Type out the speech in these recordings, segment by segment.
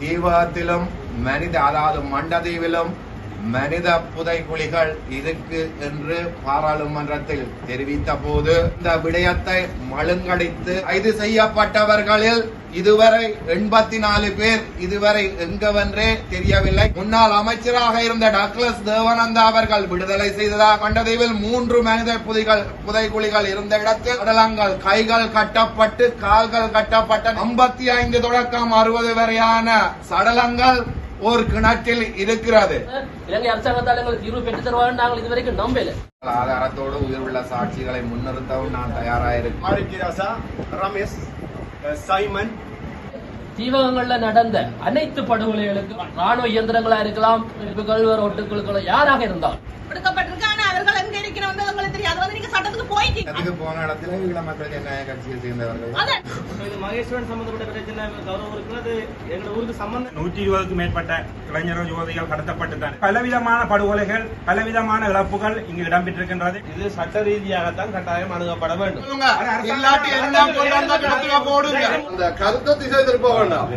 தீவகத்திலும் அதாவது மண்டதீவிலும் மனித புதைக்குழிகள் இருக்கு என்று பாராளுமன்றத்தில் தெரிவித்த போது இந்த விடயத்தை மழுங்கடித்து கைது செய்யப்பட்டவர்களில் இதுவரை 84 பேர் இதுவரை எங்கவென்றே தெரியவில்லை. முன்னாள் அமைச்சராக இருந்த டக்ளஸ் தேவானந்தா அவர்கள் விடுதலை செய்ததாக மண்டதீவில் 3 மனித புதைக்குழிகள் இருந்த இடத்தில் சடலங்கள் கைகள் கட்டப்பட்டு கால்கள் கட்டப்பட்ட 55 தொடக்கம் 60 வரையான சடலங்கள் ஒரு கிணற்றில் இருக்கிறது. இலங்கை அரசாங்கத்தால் எங்களுக்கு தீர்வு பெற்று தருவாங்க நாங்கள் இதுவரைக்கும் நம்பல. ஆதாரத்தோடு உயிர் உள்ள சாட்சிகளை முன்னிறுத்தவும் நான் தயாராயிருக்கேன். தீவகங்கள்ல நடந்த அனைத்து படுகொலைகளுக்கு ராணுவ இயந்திரங்களா இருக்கலாம், ஒட்டுக்குழுக்களோ யாராக இருந்தாலும் அவர்கள் எங்க இருக்கிறோம் உங்களுக்கு தெரியாது. வந்து நீங்க சட்டத்துக்கு போயிட்டீங்க. அதுக்கு போன இடத்துல ஈழ மக்கள் ஜனநாயக கட்சியை சேர்ந்தவர்கள் மகேஸ்வரன் சம்பந்தப்பட்ட பிரச்சனை கௌரவம் இருக்கிறது. எங்க ஊருக்கு சம்பந்தம் 120க்கும் மேற்பட்ட இளைஞர்கள் யுவதிகள் கடத்தப்பட்டுதான் பலவிதமான படுகொலைகள் பலவிதமான இழப்புகள் இங்கு இடம்பெற்றிருக்கின்றது. இது சட்ட ரீதியாகத்தான் கட்டாயம் அணுகப்பட வேண்டும். அந்த கருத்தை திசை திருப்ப வேண்டாம்.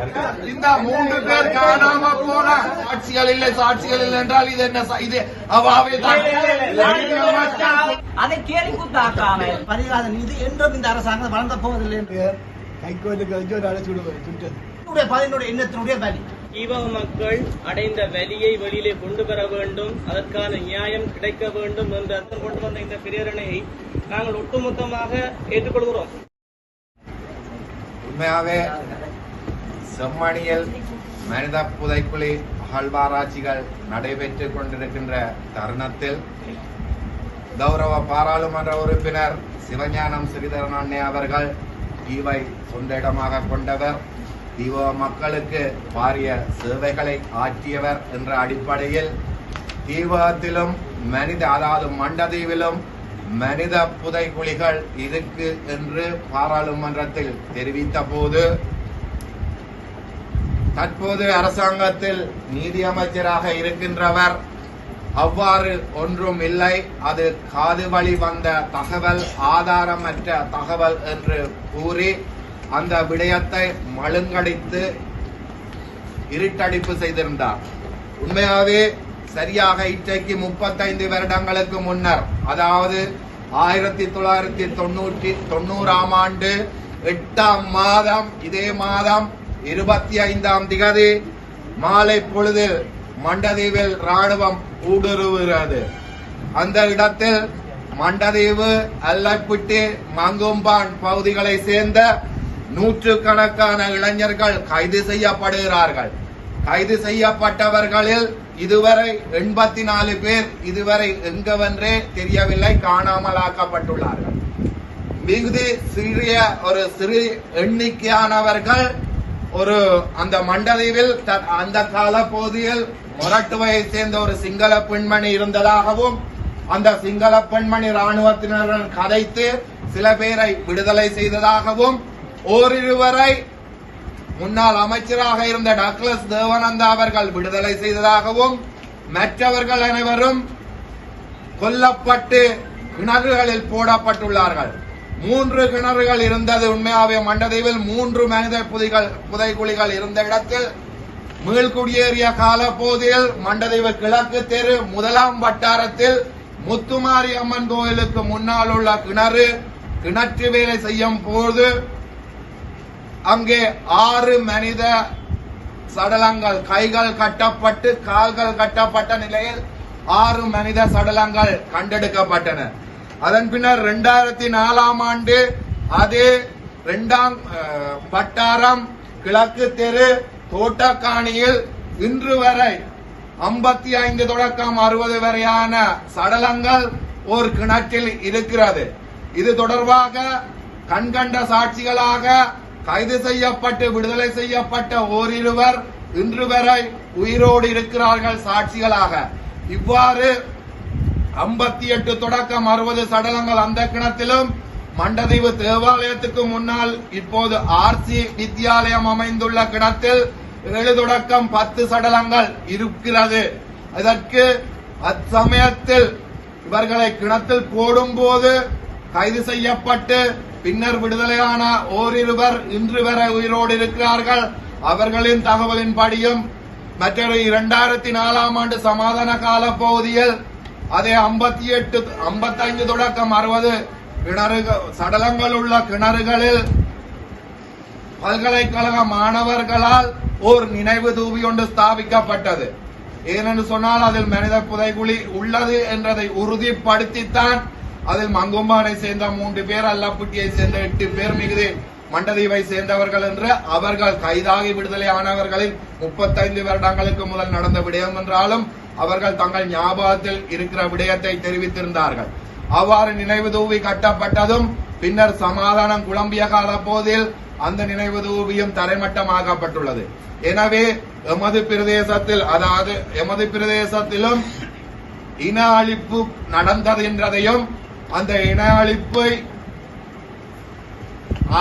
இந்த 3 பேர் காணாம போன சாட்சிகள் இல்லை என்றால் இது என்ன? இது அவாவே அதை கேள்வி கூத்தாக்காம பரிகாத நீதி என்றும் இந்த அரசாங்கம் வளர்ந்த போவதில்லை என்று கைகோலுக்கு எண்ணத்தினுடைய வலி தீவக மக்கள் அடைந்த வலியை வெளியிலே கொண்டு வர வேண்டும், அதற்கான நியாயம் கிடைக்க வேண்டும் என்று அர்த்தம் கொண்டு வந்த இந்த பிரேரணையை நாங்கள் ஒட்டுமொத்தமாக ஏற்றுக்கொள்கிறோம். உண்மையாவே செம்மணியில் மனித புதைக்குழி அகழ்வாராய்ச்சிகள் நடைபெற்றுக் கொண்டிருக்கின்ற தருணத்தில் கௌரவ பாராளுமன்ற உறுப்பினர் சிவஞானம் ஸ்ரீதரன் அண்ணே அவர்கள் தீவை சொந்த இடமாக கொண்டவர், தீவ மக்களுக்கு பாரிய சேவைகளை ஆற்றியவர் என்ற அடிப்படையில் தீவகத்திலும் அதாவது மண்டதீவிலும் மனித புதைக்குழிகள் இருக்கு என்று பாராளுமன்றத்தில் தெரிவித்த போது தற்போது அரசாங்கத்தில் நீதி அமைச்சராக இருக்கின்றவர் அவ்வாறு ஒன்றும் இல்லை, அது காது வழி வந்த தகவல், ஆதாரமற்ற தகவல் என்று கூறி அந்த விடயத்தை மழுங்கடித்து இருட்டடிப்பு செய்திருந்தார். உண்மையாகவே சரியாக இன்றைக்கு 35 வருடங்களுக்கு முன்னர், அதாவது 1990 ஆண்டு 8ஆம் மாதம் இதே மாதம் 25ஆம் திகதி மாலை பொழுதில் மண்டதீவில் ராணுவம் ஊடுருவுகிறது. அந்த இடத்தில் மண்டதீவு, அல்லப்பிட்டி, மங்கும்பான் பகுதிகளை சேர்ந்த 100கணக்கான இளைஞர்கள் கைது செய்யப்படுகிறார்கள். கைது செய்யப்பட்டவர்களில் இதுவரை 84 பேர் இதுவரை எங்கவென்றே தெரியவில்லை, காணாமலாக்கப்பட்டுள்ளார்கள். மிகுதி சிறிய ஒரு சிறு எண்ணிக்கையானவர்கள் அந்த மண்டதீவில் அந்த கால பகுதியில் மொரட்டுவையை சேர்ந்த ஒரு சிங்கள பெண்மணி இருந்ததாகவும் அந்த சிங்கள பெண்மணி ராணுவத்தினருடன் கதைத்து சில பேரை விடுதலை செய்ததாகவும் ஓரிருவரை முன்னாள் அமைச்சராக இருந்த டக்ளஸ் தேவானந்தா அவர்கள் விடுதலை செய்ததாகவும் மற்றவர்கள் அனைவரும் கொல்லப்பட்டு கிணறுகளில் போடப்பட்டுள்ளார்கள். 3 கிணறுகள் இருந்தது. உண்மையாவே மண்டதீவில் 3 மனித புதைக்குழிகள் இருந்த இடத்தில் மீள்குடியேறிய கால பகுதியில் மண்டதீவு கிழக்கு தெரு 1ஆம் வட்டாரத்தில் முத்துமாரி அம்மன் கோயிலுக்கு முன்னால் உள்ள கிணற்று வேலை செய்யும் போது அங்கே 6 மனித சடலங்கள் கைகள் கட்டப்பட்டு கால்கள் கட்டப்பட்ட நிலையில் 6 மனித சடலங்கள் கண்டெடுக்கப்பட்டன. அதன் பின்னர் 2004ஆம் ஆண்டு அதே 2ஆம் வட்டாரம் கிழக்கு தெரு தோட்டக்காணியில் இன்று வரை 55 தொடக்கம் 60 வரையான சடலங்கள் ஒரு கிணற்றில் இருக்கிறது. இது தொடர்பாக கண்கண்ட சாட்சிகளாக கைது செய்யப்பட்டு விடுதலை செய்யப்பட்ட ஓரிருவர் இன்று வரை உயிரோடு இருக்கிறார்கள் சாட்சிகளாக. இவ்வாறு 58 தொடக்கம் 60 சடலங்கள் அந்த கிணத்திலும், மண்டதீவு தேவாலயத்துக்கு முன்னால் இப்போது ஆர்சி வித்யாலயம் அமைந்துள்ள கிணத்தில் 7 தொடக்கம் 10 சடலங்கள் இருக்கிறது. இதற்கு அச்சமயத்தில் இவர்களை கிணத்தில் போடும்போது கைது செய்யப்பட்டு பின்னர் விடுதலையான ஓரிருவர் இன்று வரை உயிரோடு இருக்கிறார்கள். அவர்களின் தகவலின்படியும் மற்றொரு 2004ஆம் ஆண்டு சமாதான கால பகுதியில் அதே 55 தொடக்கம் 60 கிணறுகள் சடலங்கள் உள்ள கிணறுகளில் பல்கலைக்கழக மாணவர்களால் ஓர் நினைவு தூவி ஒன்று ஸ்தாபிக்கப்பட்டது. ஏனென்று சொன்னால் அதில் மனித புதைகுழி உள்ளது என்றதை உறுதிப்படுத்தித்தான் அதில் மங்கும்பானை சேர்ந்த 3 பேர், அல்லப்பட்டியை சேர்ந்த 8 பேர், மிகுதி மண்டதீவை சேர்ந்தவர்கள் என்று அவர்கள் கைதாகி விடுதலை ஆனவர்களின் 35 வருடங்களுக்கு முதல் நடந்த விடயம் என்றாலும் அவர்கள் தங்கள் ஞாபகத்தில் இருக்கிற விடயத்தை தெரிவித்திருந்தார்கள். அவ்வாறு நினைவு தூவி கட்டப்பட்டதும் பின்னர் சமாதானம் குழம்பிய கால போதில் அந்த நினைவு தூவியும் தரைமட்டமாக்கப்பட்டுள்ளது. எனவே எமது பிரதேசத்திலும் இன அழிப்பு நடந்தது என்றதையும் அந்த இன அழிப்பை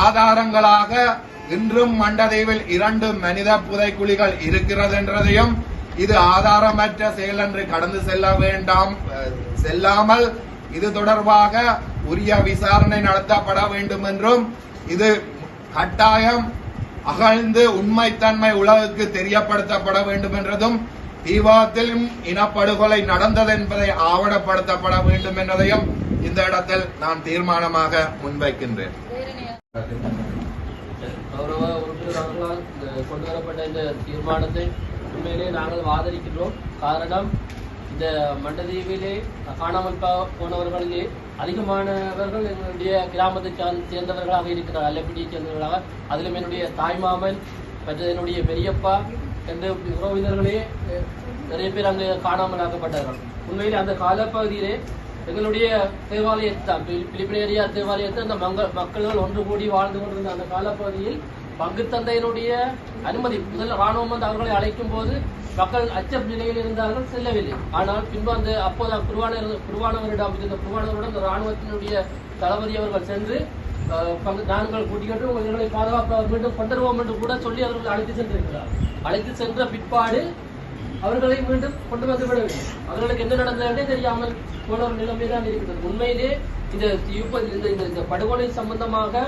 ஆதாரங்களாக இன்றும் மண்டதீவில் 2 மனித புதைக்குழிகள் இருக்கிறது என்றதையும் இது ஆதாரமற்ற செயல் என்று கடந்து செல்லாமல் இது தொடர்பாக உரிய விசாரணை நடத்தப்பட வேண்டும் என்றும் இது கட்டாயம் அகழ்ந்து உண்மைத்தன்மை உலகுக்கு தெரியப்படுத்தப்பட வேண்டும் என்றதும் தீவிரத்திலும் இனப்படுகொலை நடந்தது என்பதை ஆவணப்படுத்தப்பட வேண்டும் என்பதையும் இந்த இடத்தில் நான் தீர்மானமாக முன்வைக்கின்றேன். கௌரவ உறுப்பினர் அவர்களால் கொண்டு வரப்பட்ட இந்த தீர்மானத்தை உண்மையிலே நாங்கள் ஆதரிக்கின்றோம். காரணம், இந்த மண்டதீவிலே காணாமல் போனவர்களிலே அதிகமானவர்கள் எங்களுடைய கிராமத்தை சேர்ந்தவர்களாக இருக்கிறார், அல்லப்பிடியை சேர்ந்தவர்களாக. அதிலும் என்னுடைய தாய்மாமன் மற்ற என்னுடைய பெரியப்பா என்ற உறவினர்களே நிறைய பேர் அங்கு காணாமல் ஆக்கப்பட்டார்கள். உண்மையிலே அந்த காலப்பகுதியிலே எங்களுடைய தேவாலயத்தை பிலிப்பினேரியா தேவாலயத்தை அந்த மக்கள்கள் ஒன்று கூடி வாழ்ந்து கொண்டிருந்த அந்த காலப்பகுதியில் பங்கு தந்தையினுடைய அனுமதி முதல் ராணுவம் வந்து அவர்களை அழைக்கும் போது மக்கள் அச்ச நிலையில் இருந்தார்கள், செல்லவில்லை. ஆனால் பின்பு அந்த அப்போது குருவானவரிடம் இருந்த குருவானவரிடம் அந்த ராணுவத்தினுடைய தளபதி அவர்கள் சென்று நாங்கள் கூட்டிக்கொண்டு எங்களை பாதுகாப்பு மீண்டும் கொண்டுருவோம் என்று கூட சொல்லி அவர்கள் அழைத்து சென்றிருக்கிறார். அழைத்து சென்ற பிற்பாடு அவர்களை மீண்டும் கொண்டு வந்து விடவில்லை. அவர்களுக்கு என்ன நடந்ததே தெரியாமல் போன ஒரு நிலைமைதான் இருக்கிறது. உண்மையிலே இந்த படுகொலை சம்பந்தமாக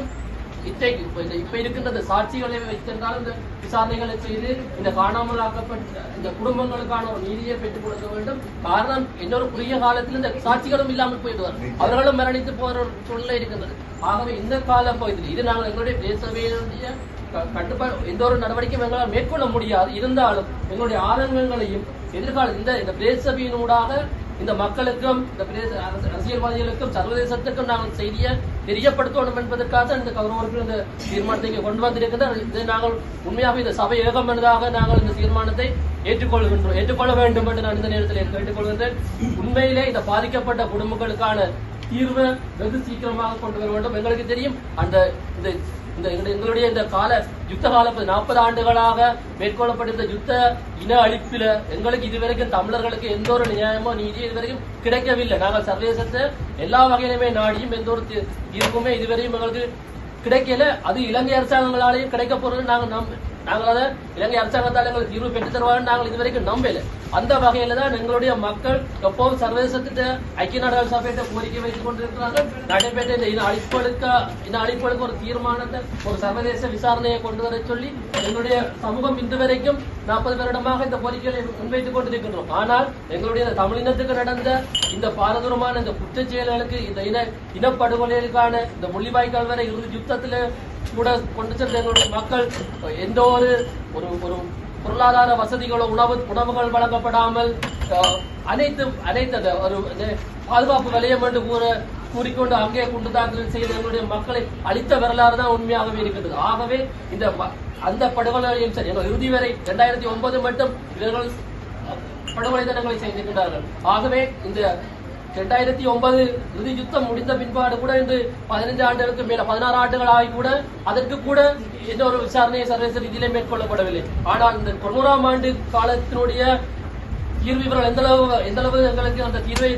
இப்ப இருக்கின்ற சாட்சிகளை வைத்திருந்தாலும் இந்த விசாரணைகளை செய்து இந்த காணாமல் ஆக்கப்பட்ட இந்த குடும்பங்களுக்கான ஒரு நீதியை பெற்றுக் கொடுக்க வேண்டும். காரணம், இன்னொரு குறுகிய காலத்தில் இந்த சாட்சிகளும் இல்லாமல் போயிடுவார், அவர்களும் மரணித்து போற ஒரு சூழ்நிலை இருக்கின்றது. ஆகவே இந்த கால பகுதியில் இது நாங்கள் எங்களுடைய தேசவையினுடைய கட்டுப்பாடு எந்த ஒரு நடவடிக்கையும் எங்களால் மேற்கொள்ள முடியாது. இருந்தாலும் எங்களுடைய ஆதங்கங்களையும் எதிர்கால இந்த பிரதேசபையினூடாக இந்த மக்களுக்கும் இந்த அரசியல்வாதிகளுக்கும் சர்வதேசத்துக்கும் நாங்கள் செய்தியை தெரியப்படுத்தணும் என்பதற்காக இந்த கௌரவர்கள் இந்த தீர்மானத்தை கொண்டு வந்திருக்கிறார். இதை நாங்கள் உண்மையாக இந்த சபை ஏகமனதாக நாங்கள் இந்த தீர்மானத்தை ஏற்றுக்கொள்ள வேண்டும் என்று நான் இந்த நேரத்தில் கேட்டுக்கொள்கின்றேன். உண்மையிலே இந்த பாதிக்கப்பட்ட குடும்பங்களுக்கான தீர்வு வெகு சீக்கிரமாக கொண்டு வர வேண்டும். எங்களுக்கு தெரியும் எங்களுடைய இந்த யுத்த கால 40 ஆண்டுகளாக மேற்கொள்ளப்பட்ட இந்த யுத்த இன அழிப்பில எங்களுக்கு இதுவரைக்கும் தமிழர்களுக்கு எந்த ஒரு நியாயமோ நீதியோ இதுவரைக்கும் கிடைக்கவில்லை. நாங்கள் சர்வதேசத்தை எல்லா வகையிலுமே நாடியும் எந்த ஒரு தீர்வுமே இதுவரையும் எங்களுக்கு கிடைக்கல. அது இலங்கை அரசாங்கங்களாலேயும் கிடைக்க போறது நாங்கள் அதை இலங்கை அரசாங்கத்தால் எங்களுக்கு தீர்வு பெற்று தருவாங்க நாங்கள் இதுவரைக்கும் நம்பல. அந்த வகையில தான் எங்களுடைய மக்கள் எப்போதும் சர்வதேசத்திட்ட ஐக்கிய நாடுகள் சபையிட்ட கோரிக்கை வைத்துக் கொண்டிருக்கிறார்கள். நடைபெற்ற இந்த இன அழிப்புகளுக்கு ஒரு தீர்மானத்தை, ஒரு சர்வதேச விசாரணையை கொண்டு வர சொல்லி எங்களுடைய சமூகம் இன்று வரைக்கும் 40 வருடமாக இந்த கோரிக்கைகளை முன்வைத்துக் கொண்டிருக்கின்றோம். ஆனால் எங்களுடைய தமிழினத்துக்கு நடந்த இந்த பாரதூரமான இந்த குற்றச் செயல்களுக்கு, இந்த இனப்படுகொலைகளுக்கான இந்த முள்ளிவாய்க்கால் வரை இறுதி யுத்தத்தில் கூட கொண்டு சென்ற எங்களுடைய மக்கள் எந்த ஒரு பொருளாதார வசதிகளோ உணவுகள் வழங்கப்படாமல் அனைத்து ஒரு பாதுகாப்பு வலயம் என்று கூறிக்கொண்டு அங்கே குண்டு தாக்குதல் செய்த எங்களுடைய மக்களை அழித்த வரலாறு தான் உண்மையாகவே இருக்கின்றது. ஆகவே அந்த படுகொலையும் சரி, இறுதி வரை 2009 மட்டும் இவர்கள் படுகொலை தினங்களை செய்திருக்கின்றார்கள். ஆகவே இந்த 2009 இறுதி யுத்தம் முடிந்த பின்பாடு கூட இன்று 15 ஆண்டுகளுக்கு மேல 16 ஆண்டுகள் ஆகி கூட அதற்கு கூட எந்த ஒரு விசாரணையை சர்வதேச ரீதியிலே மேற்கொள்ளப்படவில்லை. ஆனால் இந்த 90ஆம் ஆண்டு காலத்தினுடைய தீர்வு இவர்கள் எந்த அளவு எங்களுக்கு அந்த தீர்வை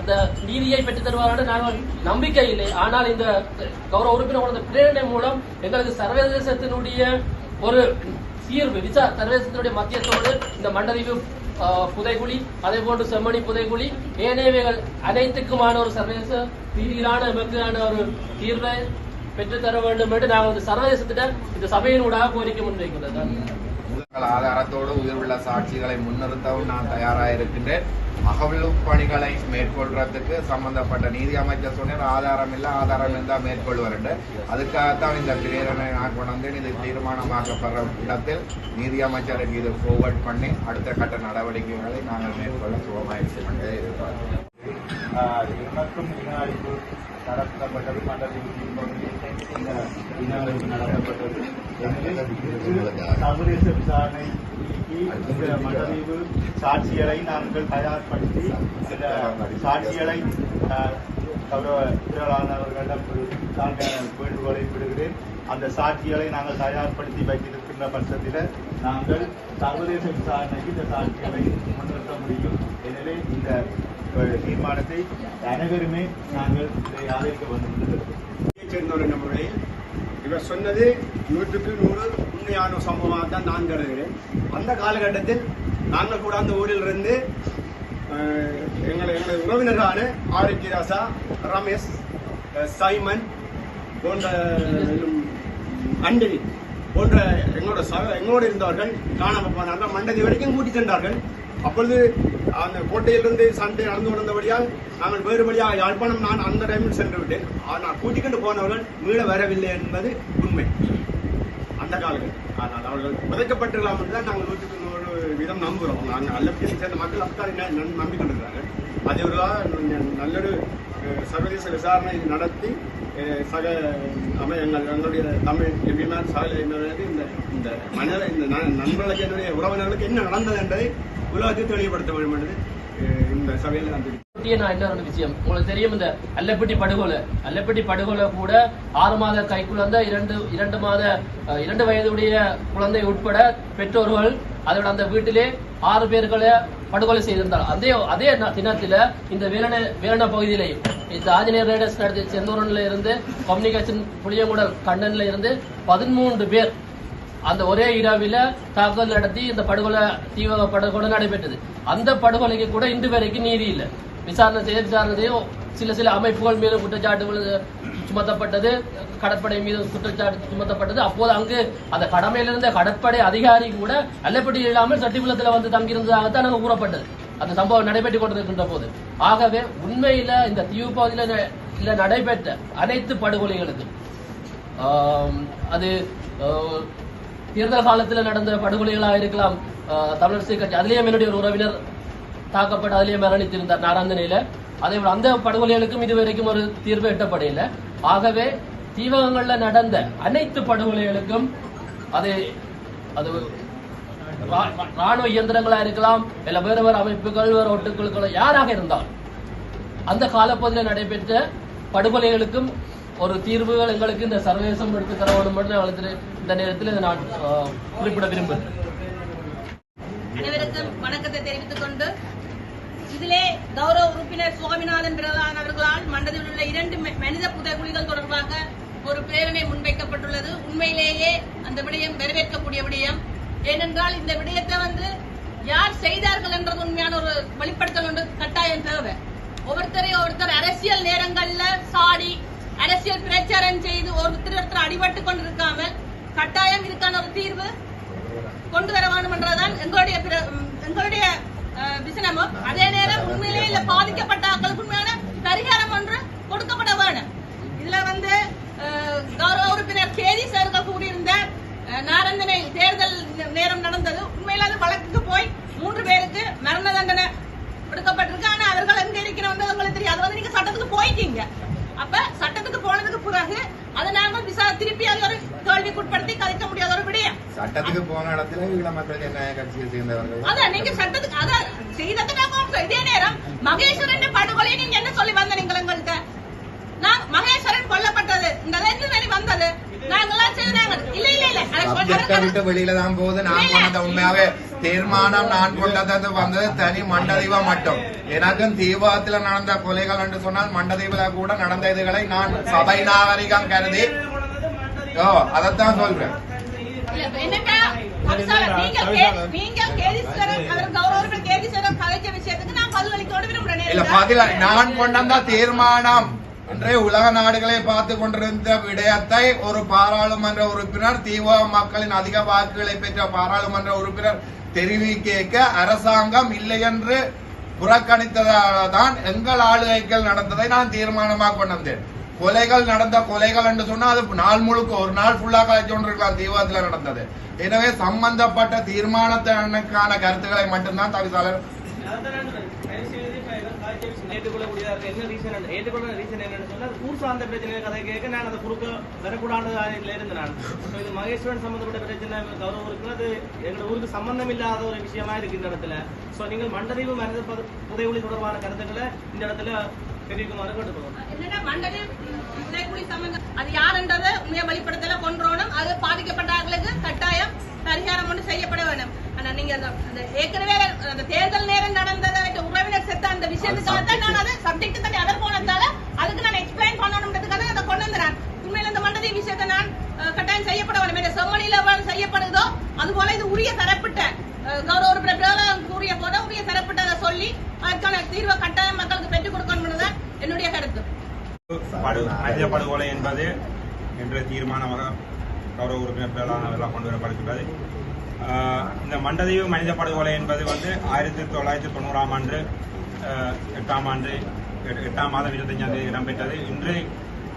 அந்த நீதியை பெற்றுத் தருவார்கள் நாங்கள் நம்பிக்கை இல்லை. ஆனால் இந்த கௌரவ உறுப்பினர் பிரேரணை மூலம் எங்களுக்கு சர்வதேசத்தினுடைய ஒரு தீர்வு சர்வதேசத்தினுடைய மத்தியத்தோடு இந்த மண்டதீவு புதைகுழி, அதே போன்று செம்மணி புதைகுழி, ஏனையவைகள் அனைத்துக்குமான ஒரு சர்வதேச ரீதியிலான ஒரு தீர்வை பெற்றுத்தர வேண்டும் என்று நாங்கள் இந்த சர்வதேசத்திடம் இந்த சபையினூடாக கோரிக்கை முன்வைக்கிறோம். ஆதாரத்தோடு உயிருள்ள சாட்சிகளை முன்னிறுத்தவும் நான் தயாராக இருக்கின்றேன். அகவல் பணிகளை மேற்கொள்றதுக்கு சம்பந்தப்பட்ட நீதி அமைச்சர் சொன்ன ஆதாரம் இல்லை, ஆதாரம் இருந்தால் மேற்கொள்வார். அதுக்காகத்தான் இந்த பிரேரணை நான் கொண்டு வந்தேன். இது தீர்மானமாக்கப்படுற இடத்தில் நீதி அமைச்சருக்கு இது ஃபோர்வர்ட் பண்ணி அடுத்த கட்ட நடவடிக்கைகளை நாங்கள் மேற்கொள்ள சுகமாயிருக்கே இருப்பார். நடத்தப்பட்டது நடத்தப்பட்டது சர்வதேச விசாரணை மண்டலீவு சாட்சிகளை நாங்கள் தயார்படுத்தி இந்த சாட்சிகளை கௌரவ திரளானவர்களிடம் வேண்டுகோளை விடுகிறேன். அந்த சாட்சிகளை நாங்கள் தயார்படுத்தி வைத்திருக்கின்ற பட்சத்தில் நாங்கள் சர்வதேச விசாரணைக்கு இந்த சாட்சிகளை முன்னிறுத்த முடியும். எனவே இந்த தீர்மானத்தை அனைவருமே நாங்கள் இதை ஆதரிக்க வேண்டும். சேர்ந்தவர் என்ற முறையில் இவர் சொன்னது 100க்கு 100 உண்மையான சம்பவமாக தான் நான் கருதுகிறேன். அந்த காலகட்டத்தில் நாங்கள் கூட அந்த ஊரில் இருந்து எங்களது உறவினரான ஆரோக்கிய ராசா, ரமேஷ், சைமன் போன்ற அண்டவி போன்ற எங்களோடு இருந்தவர்கள் காணாமல் போனார்கள். மண்டதி வரைக்கும் கூட்டி சென்றார்கள். அப்பொழுது அந்த கோட்டையிலிருந்து சண்டை நடந்து கொண்டபடியால் நாங்கள் வேறு வழியாக யாழ்ப்பாணம் நான் அந்த டைமில் சென்று விட்டேன். ஆனால் கூட்டிக்கொண்டு போனவர்கள் மீள வரவில்லை என்பது உண்மை. அந்த காலத்தில் ஆனால் அவர்கள் புதைக்கப்பட்டிருக்கலாம் என்று தான் நாங்கள் 100க்கு 100 வீதம் நம்புகிறோம். நாங்கள் அல்லப்படியை சேர்ந்த மக்கள் அப்படித்தான் நம்பிக்கொண்டிருக்கிறார்கள். அதேவர்களாக நல்லொரு சர்வதேச விசாரணை நடத்தி சக எங்களுடைய தமிழ் எம்பிமார் சகல இந்த மனித இந்த நண்பர்களுக்கு என்னுடைய உறவினர்களுக்கு என்ன நடந்தது என்பதை உலகத்தை தெளிவுபடுத்த வேண்டும் என்பது இந்த சபையில் நான் இன்னொரு விஷயம் உங்களுக்கு தெரியும். இந்த அல்லப்பட்டி படுகொலை கூட 6 மாத கைக்குழந்தை 2 வயதுடைய குழந்தை உட்பட பெற்றோர்கள் அதோட அந்த வீட்டிலே 6 பேர்களை படுகொலை செய்திருந்தார். அதே தினத்தில் இந்த வேலன பகுதியிலேயும் இந்த ஆஞ்சநேயர் ரேடர்ஸ் நடத்திய செந்தூரன்ல இருந்து கம்யூனிகேஷன் புளியங்குடல் கண்ணன்ல இருந்து 13 பேர் அந்த ஒரே இரவில தாக்குதல் நடத்தி இந்த தீவிர படுகொலை நடைபெற்றது. அந்த படுகொலைக்கு கூட இன்று வரைக்கும் நீதி இல்லை. விசாரணையும் சில அமைப்புகள் மீது குற்றச்சாட்டுகள் சுமத்தப்பட்டது, கடற்படை மீது குற்றச்சாட்டு சுமத்தப்பட்டது. அப்போது அங்கு அந்த கடமையில இருந்த கடற்படை அதிகாரி கூட அல்லப்படி இல்லாமல் சட்டிக்குளத்தில் வந்து தங்கியிருந்ததாகத்தான் அங்கு கூறப்பட்டது அந்த சம்பவம் நடைபெற்றுக் கொண்டிருக்கின்ற போது. ஆகவே உண்மையில இந்த தீவு பகுதியில் நடைபெற்ற அனைத்து படுகொலைகளுக்கும் அது தேர்தல் காலத்தில் நடந்த படுகொலைகளாக இருக்கலாம். தமிழரசு கட்சி அதிலேயும் என்னுடைய ஒரு உறவினர் தாக்கப்பட்டு அதிலேயே மரணித்திருந்தார் நாராந்தனையில. அதே போல அந்த படுகொலைகளுக்கும் இதுவரைக்கும் ஒரு தீர்வு எட்டப்படையில. ஆகவே தீவகங்கள்ல நடந்த அனைத்து படுகொலைகளுக்கும் அது ராணுவ இயந்திரங்களா இருக்கலாம், இல்ல வேறு அமைப்புகள், வேறு ஒட்டுக்குழுக்கள் யாராக இருந்தால் அந்த காலப்பகுதியில் நடைபெற்ற படுகொலைகளுக்கும் ஒரு தீர்வுகள் எங்களுக்கு இந்த சர்வதேசம் எடுத்து தர வேண்டும் என்று இந்த நேரத்தில் நான் குறிப்பிட விரும்புகிறேன். அனைவருக்கும் வணக்கத்தை தெரிவித்துக் கொண்டு இதிலே கௌரவ உறுப்பினர் சுவாமிநாதன் பிரதான் அவர்களால் மண்டலத்தில் உள்ள 2 மனித புதைகுழிகள் தொடர்பாக ஒரு பிரேரணை முன்வைக்கப்பட்டுள்ளது. உண்மையிலேயே அந்த விடயம் வரவேற்கக்கூடிய விடயம். ஏனென்றால் இந்த விடயத்தை யார் செய்தார்கள் என்றது உண்மையான ஒரு வெளிப்படுத்தல் ஒன்று கட்டாயம் தேவை. ஒவ்வொருத்தர் அரசியல் நேரங்கள்ல சாடி அரசியல் பிரச்சாரம் செய்து ஒருத்தர் அடிபட்டுக் கொண்டிருக்காமல் கட்டாயம் இதுக்கான ஒரு தீர்வு கொண்டு வர வேண்டும் என்றதான் எங்களுடைய விசனமும். அதே நேரம் உண்மையிலேயே இல்ல பாதிக்கப்பட்ட ஆக்களுக்கு உண்மையான பரிகாரம் ஒன்று கொடுக்கப்பட வேணும். இதுல கௌரவ உறுப்பினர் கேதி சார்கள் கூறியிருந்த நாரந்தனை தேர்தல் நேரம் நடந்தது. உண்மையில அது வழக்குக்கு போய் 3 பேருக்கு மரண தண்டனை கொடுக்கப்பட்டிருக்கு. ஆனா அவர்கள் எங்க இருக்கிறோம் உங்களுக்கு தெரியாது. அது நீங்க சட்டத்துக்கு போயிட்டீங்க. அப்ப சட்டத்துக்கு போனதுக்கு பிறகு அதை நாங்கள் திருப்பி அது ஒரு கேள்விக்குட்படுத்தி கதைக்க முடியாத ஒரு விடயம். சட்டத்துக்கு போன இடத்துல ஈழ மக்கள் ஜனநாயக கட்சியை சேர்ந்தவர்கள் அதான் நீங்க சட்டத்துக்கு அதான் செய்தது. இதே நேரம் மகேஸ்வரன் படுகொலை நீங்க என்ன சொல்லி வந்த நீங்கள் எங்கள்கிட்ட மகேஸ்வரன் கொல்லப்பட்டது இந்த வந்தது நாங்கெல்லாம் செய்தாங்க. இல்ல விட்டு வெளியில தான் போகுது. நான் கொண்டது உண்மையாவே தீர்மானம் நான் கொண்டது வந்தது தனி மண்டதீவா மட்டும். எனக்கும் தீபத்துல நடந்த கொலைகள் என்று சொன்னால் மண்டதீவில கூட நடந்த இதுகளை நான் சபை நாகரிகம் கருதி அதைத்தான் சொல்றேன். நான் கொண்ட தீர்மானம் இன்றைய உலக நாடுகளை பார்த்து கொண்டிருந்த விடயத்தை ஒரு பாராளுமன்ற உறுப்பினர் தீவிர மக்களின் அதிக வாக்குகளை பெற்ற பாராளுமன்ற உறுப்பினர் தெரிவிக்க அரசாங்கம் இல்லை என்று புறக்கணித்ததால்தான் எங்கள் ஆளுகைகள் நடந்ததை நான் தீர்மானமாக கொண்டு வந்தேன். கொலைகள் நடந்த கொலைகள் என்று சொன்னா அது நாள் முழுக்க ஒரு நாள் ஃபுல்லா கலைச்சு கொண்டிருக்கலாம் தீவிரத்தில் நடந்தது. எனவே சம்பந்தப்பட்ட தீர்மானத்திற்கான கருத்துக்களை மட்டும்தான் தவிசாளர் ஏற்றுக்கொள்ள ரீசன் என்னன்னு சொன்னா ஊர் சார்ந்த பிரச்சனை கதை கேட்க நான் அதை குறுக்க வரக்கூடாதுல இருந்து நான் இது மகேஸ்வரன் சம்பந்தப்பட்ட பிரச்சனை கௌரவம் இருக்கிறது எங்க ஊருக்கு சம்பந்தம் இல்லாத ஒரு விஷயமா இருக்கு இந்த இடத்துல. சோ நீங்கள் மண்டதீவு மனித புதைகுழி தொடர்பான கருத்துக்களை இந்த இடத்துல தெரிவிக்குமாறு கேட்டுக்கொள்ளும். அது யாருன்றதை உண்மையை வெளிப்படுத்தல கொன்றோனும் அது பாதிக்கப்பட்டவர்களுக்கு கட்டாயம் பரிகாரம் ஒன்று செய்யப்பட வேண்டும். ஆனா நீங்க ஏற்கனவே அந்த தேர்தல் நேரம் நடந்ததை உறவினர் செத்த அந்த விஷயத்துக்காக நான் அதை சப்ஜெக்ட் தண்ணி அதர் போனதால அதுக்கு நான் எக்ஸ்பிளைன் பண்ணணும்ன்றதுக்காக அதை கொண்டு வந்துறேன். உண்மையில இந்த மண்டதி விஷயத்தை நான் கட்டாயம் செய்யப்பட வேண்டும். செம்மணியில செய்யப்படுதோ அதுபோல இது உரிய தரப்பட்ட கௌரவ உறுப்பினர் கூறிய போல உரிய தரப்பட்டதை சொல்லி அதற்கான தீர்வை கட்டாயம் மக்களுக்கு பெற்றுக் கொடுக்கணும்ன்றதுதான் என்னுடைய கருத்து. மனித படுகொலை என்பது என்ற தீர்மானமாக கௌரவ உறுப்பினர் கொண்டு வரப்படுகின்றது. இந்த மண்டதீவு மனித படுகொலை என்பது 1990ஆம் ஆண்டு 8ஆம் மாதம் 25ஆம் தேதி இடம்பெற்றது. இன்று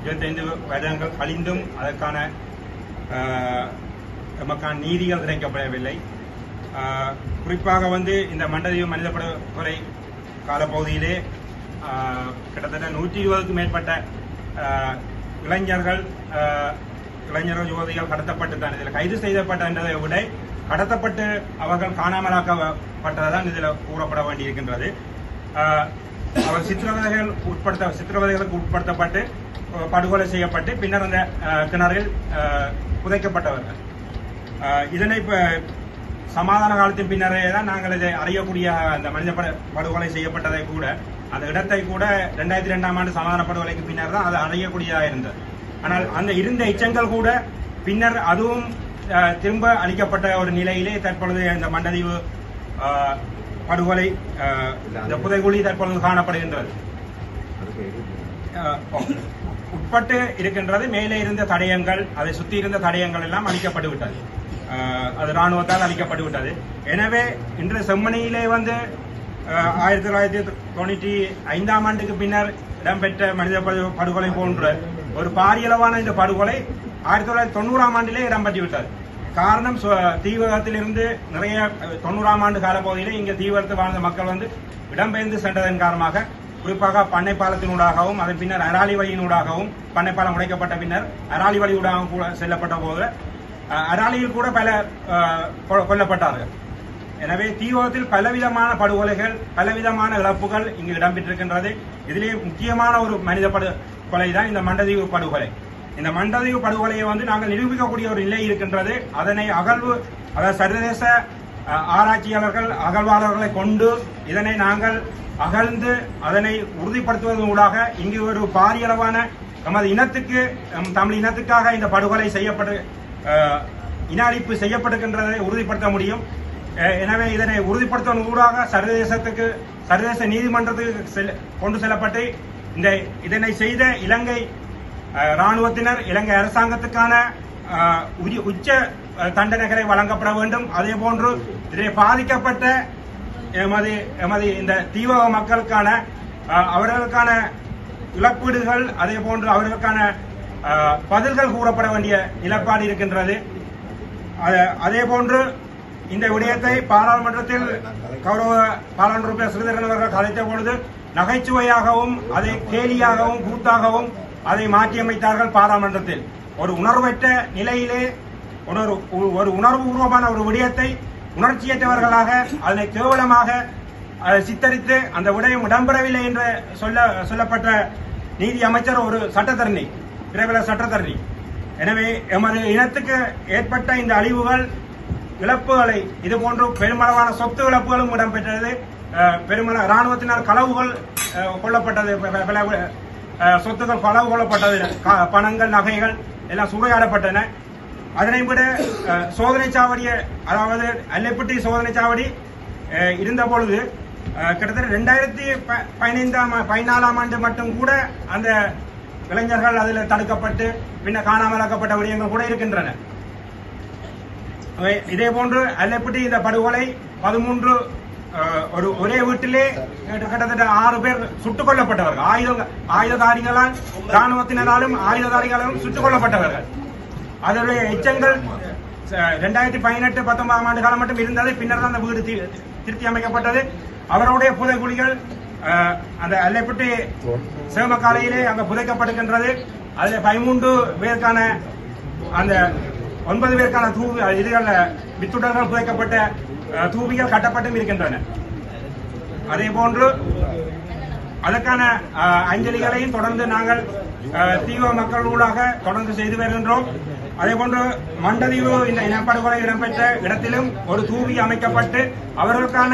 25 வருடங்கள் கழிந்தும் அதற்கான நமக்கான நீதிகள் கிடைக்கப்படவில்லை. குறிப்பாக இந்த மண்டதீவு மனித படுகொலை காலப்பகுதியிலே கிட்டத்தட்ட 120க்கும் மேற்பட்ட இளைஞர்கள் யுவதிகள் கடத்தப்பட்டுதான் இதில் கைது செய்யப்பட்டதை விட கடத்தப்பட்டு அவர்கள் காணாமலாக்கப்பட்டதான் இதில் கூறப்பட வேண்டியிருக்கின்றது. அவர் சித்திரவதைகளுக்கு உட்படுத்தப்பட்டு படுகொலை செய்யப்பட்டு பின்னர் அந்த கிணறில் புதைக்கப்பட்டவர்கள். இதனை சமாதான காலத்தின் பின்னரே தான் நாங்கள் இதை அறியக்கூடிய அந்த மனித படுகொலை செய்யப்பட்டதை கூட அந்த இடத்தை கூட 2002ஆம் ஆண்டு சமாதான படுகொலைக்கு பின்னர் தான் அது அறியக்கூடியதாக இருந்தது. ஆனால் அந்த இருந்த எச்சங்கள் கூட பின்னர் அதுவும் திரும்ப அளிக்கப்பட்ட ஒரு நிலையிலே தற்பொழுது இந்த மண்டதீவு படுகொலை இந்த புதைகுழி தற்பொழுது காணப்படுகின்றது. உட்பட்டு இருக்கின்றது. மேலே இருந்த தடயங்கள் அதை சுற்றி இருந்த தடயங்கள் எல்லாம் அளிக்கப்பட்டு விட்டது. அது ராணுவத்தால் அளிக்கப்பட்டு விட்டது. எனவே இன்று செம்மணியிலே 1995ஆம் ஆண்டுக்கு பின்னர் இடம்பெற்ற மனித படுகொலை போன்ற ஒரு பாரியளவான இந்த படுகொலை 1990ஆம் ஆண்டிலே இடம்பெற்றுவிட்டது. காரணம் தீவிரத்திலிருந்து நிறைய 90ஆம் ஆண்டு காலப்பகுதியிலே இங்கே தீவிரத்தில் வாழ்ந்த மக்கள் இடம்பெயர்ந்து சென்றதன் காரணமாக குறிப்பாக பண்ணை பாலத்தினூடாகவும் அதன் பின்னர் அராலி வழியினூடாகவும் பண்ணை பாலம் உடைக்கப்பட்ட பின்னர் அராலி வழியூடாகவும் கூட செல்லப்பட்ட போது அராலியில் கூட பல கொல்லப்பட்டார்கள். எனவே தீவிரத்தில் பலவிதமான படுகொலைகள் பலவிதமான இழப்புகள் இங்கு இடம்பெற்றிருக்கின்றது. இதிலே முக்கியமான ஒரு மனித படுகொலை தான் இந்த மண்டதீவு படுகொலை. இந்த மண்டதீவு படுகொலையை நாங்கள் நிரூபிக்கக்கூடிய ஒரு நிலை இருக்கின்றது. அதனை சர்வதேச ஆராய்ச்சியாளர்கள் அகழ்வாளர்களை கொண்டு இதனை நாங்கள் அகழ்ந்து அதனை உறுதிப்படுத்துவதன் ஊடாக இங்கு ஒரு பாரியளவான நமது இனத்துக்கு தமிழ் இனத்துக்காக இந்த படுகொலை செய்யப்பட்டு இன அழிப்பு செய்யப்படுகின்றதை உறுதிப்படுத்த முடியும். எனவே இதனை உறுதிப்படுத்துவதன் ஊடாக சர்வதேச நீதிமன்றத்துக்கு கொண்டு செல்லப்பட்டு இதனை செய்த இலங்கை ராணுவத்தினர் இலங்கை அரசாங்கத்துக்கான உச்ச தண்டனைகளை வழங்கப்பட வேண்டும். அதே போன்று இதனை பாதிக்கப்பட்ட எமது இந்த தீவிர மக்களுக்கான அவர்களுக்கான இழப்பீடுகள் அதே போன்று அவர்களுக்கான பதில்கள் கூறப்பட வேண்டிய நிலைப்பாடு இருக்கின்றது. அதே போன்று இந்த விடயத்தை பாராளுமன்றத்தில் கௌரவ பாராளுமன்ற உறுப்பினர் ஸ்ரீதரன் அவர்கள் கதைத்த பொழுது நகைச்சுவையாகவும் அதை கேலியாகவும் கூத்தாகவும் அதை மாற்றியமைத்தார்கள். பாராளுமன்றத்தில் ஒரு உணர்வற்ற நிலையிலே ஒரு உணர்வு பூர்வமான ஒரு விடயத்தை உணர்ச்சியற்றவர்களாக அதனை கேவலமாக சித்தரித்து அந்த விடயம் இடம்பெறவில்லை என்று சொல்லப்பட்ட நீதி அமைச்சர் ஒரு சட்டத்தரணி, பிரபல சட்டத்தரணி. எனவே எமது இனத்துக்கு ஏற்பட்ட இந்த அழிவுகள் இழப்புகளை இதுபோன்று பெருமளவான சொத்து இழப்புகளும் இடம்பெற்றது. பெருமள ராணுவத்தினர் களவுகள் கொல்லப்பட்டது, பல சொத்துக்கள் களவு கொள்ளப்பட்டது, பணங்கள் நகைகள் எல்லாம் சூறையாடப்பட்டன. அதனை விட சோதனை சாவடி, அதாவது அல்லைப்பட்டி சோதனை சாவடி இருந்த பொழுது கிட்டத்தட்ட 2014ஆம் ஆண்டு மட்டும் கூட அந்த இளைஞர்கள் அதில் தடுக்கப்பட்டு பின்ன காணாமலாக்கப்பட்ட விடயங்கள் கூட இருக்கின்றன. இதே போன்று அல்லப்பட்டி இந்த படுகொலை 13 ஒரே வீட்டிலே கிட்டத்தட்ட 6 பேர் சுட்டுக் கொல்லப்பட்டவர்கள், ஆயுததாரிகளால் ராணுவத்தினராலும் ஆயுததாரிகளாலும் சுட்டுக் கொல்லப்பட்டவர்கள். அதனுடைய எச்சங்கள் 2018-19 ஆண்டு காலம் மட்டும் இருந்தது. பின்னர் தான் அந்த வீடு திருத்தி அமைக்கப்பட்டது. அவருடைய புதைகுழிகள் அந்த அல்லப்பட்டி சேமக்காலையிலே அங்க புதைக்கப்படுகின்றது. அதில் 13 பேருக்கான அந்த 9 பேருக்கான இதுகள் வித்துடர்கள் புதைக்கப்பட்ட தூபிகள் கட்டப்பட்டும் இருக்கின்றன. அதே போன்று அதற்கான அஞ்சலிகளையும் தொடர்ந்து நாங்கள் தீவு மக்களூடாக தொடர்ந்து செய்து வருகின்றோம். அதே போன்று மண்டதீவு இந்த இனப்படுகொலை இடம்பெற்ற இடத்திலும் ஒரு தூவி அமைக்கப்பட்டு அவர்களுக்கான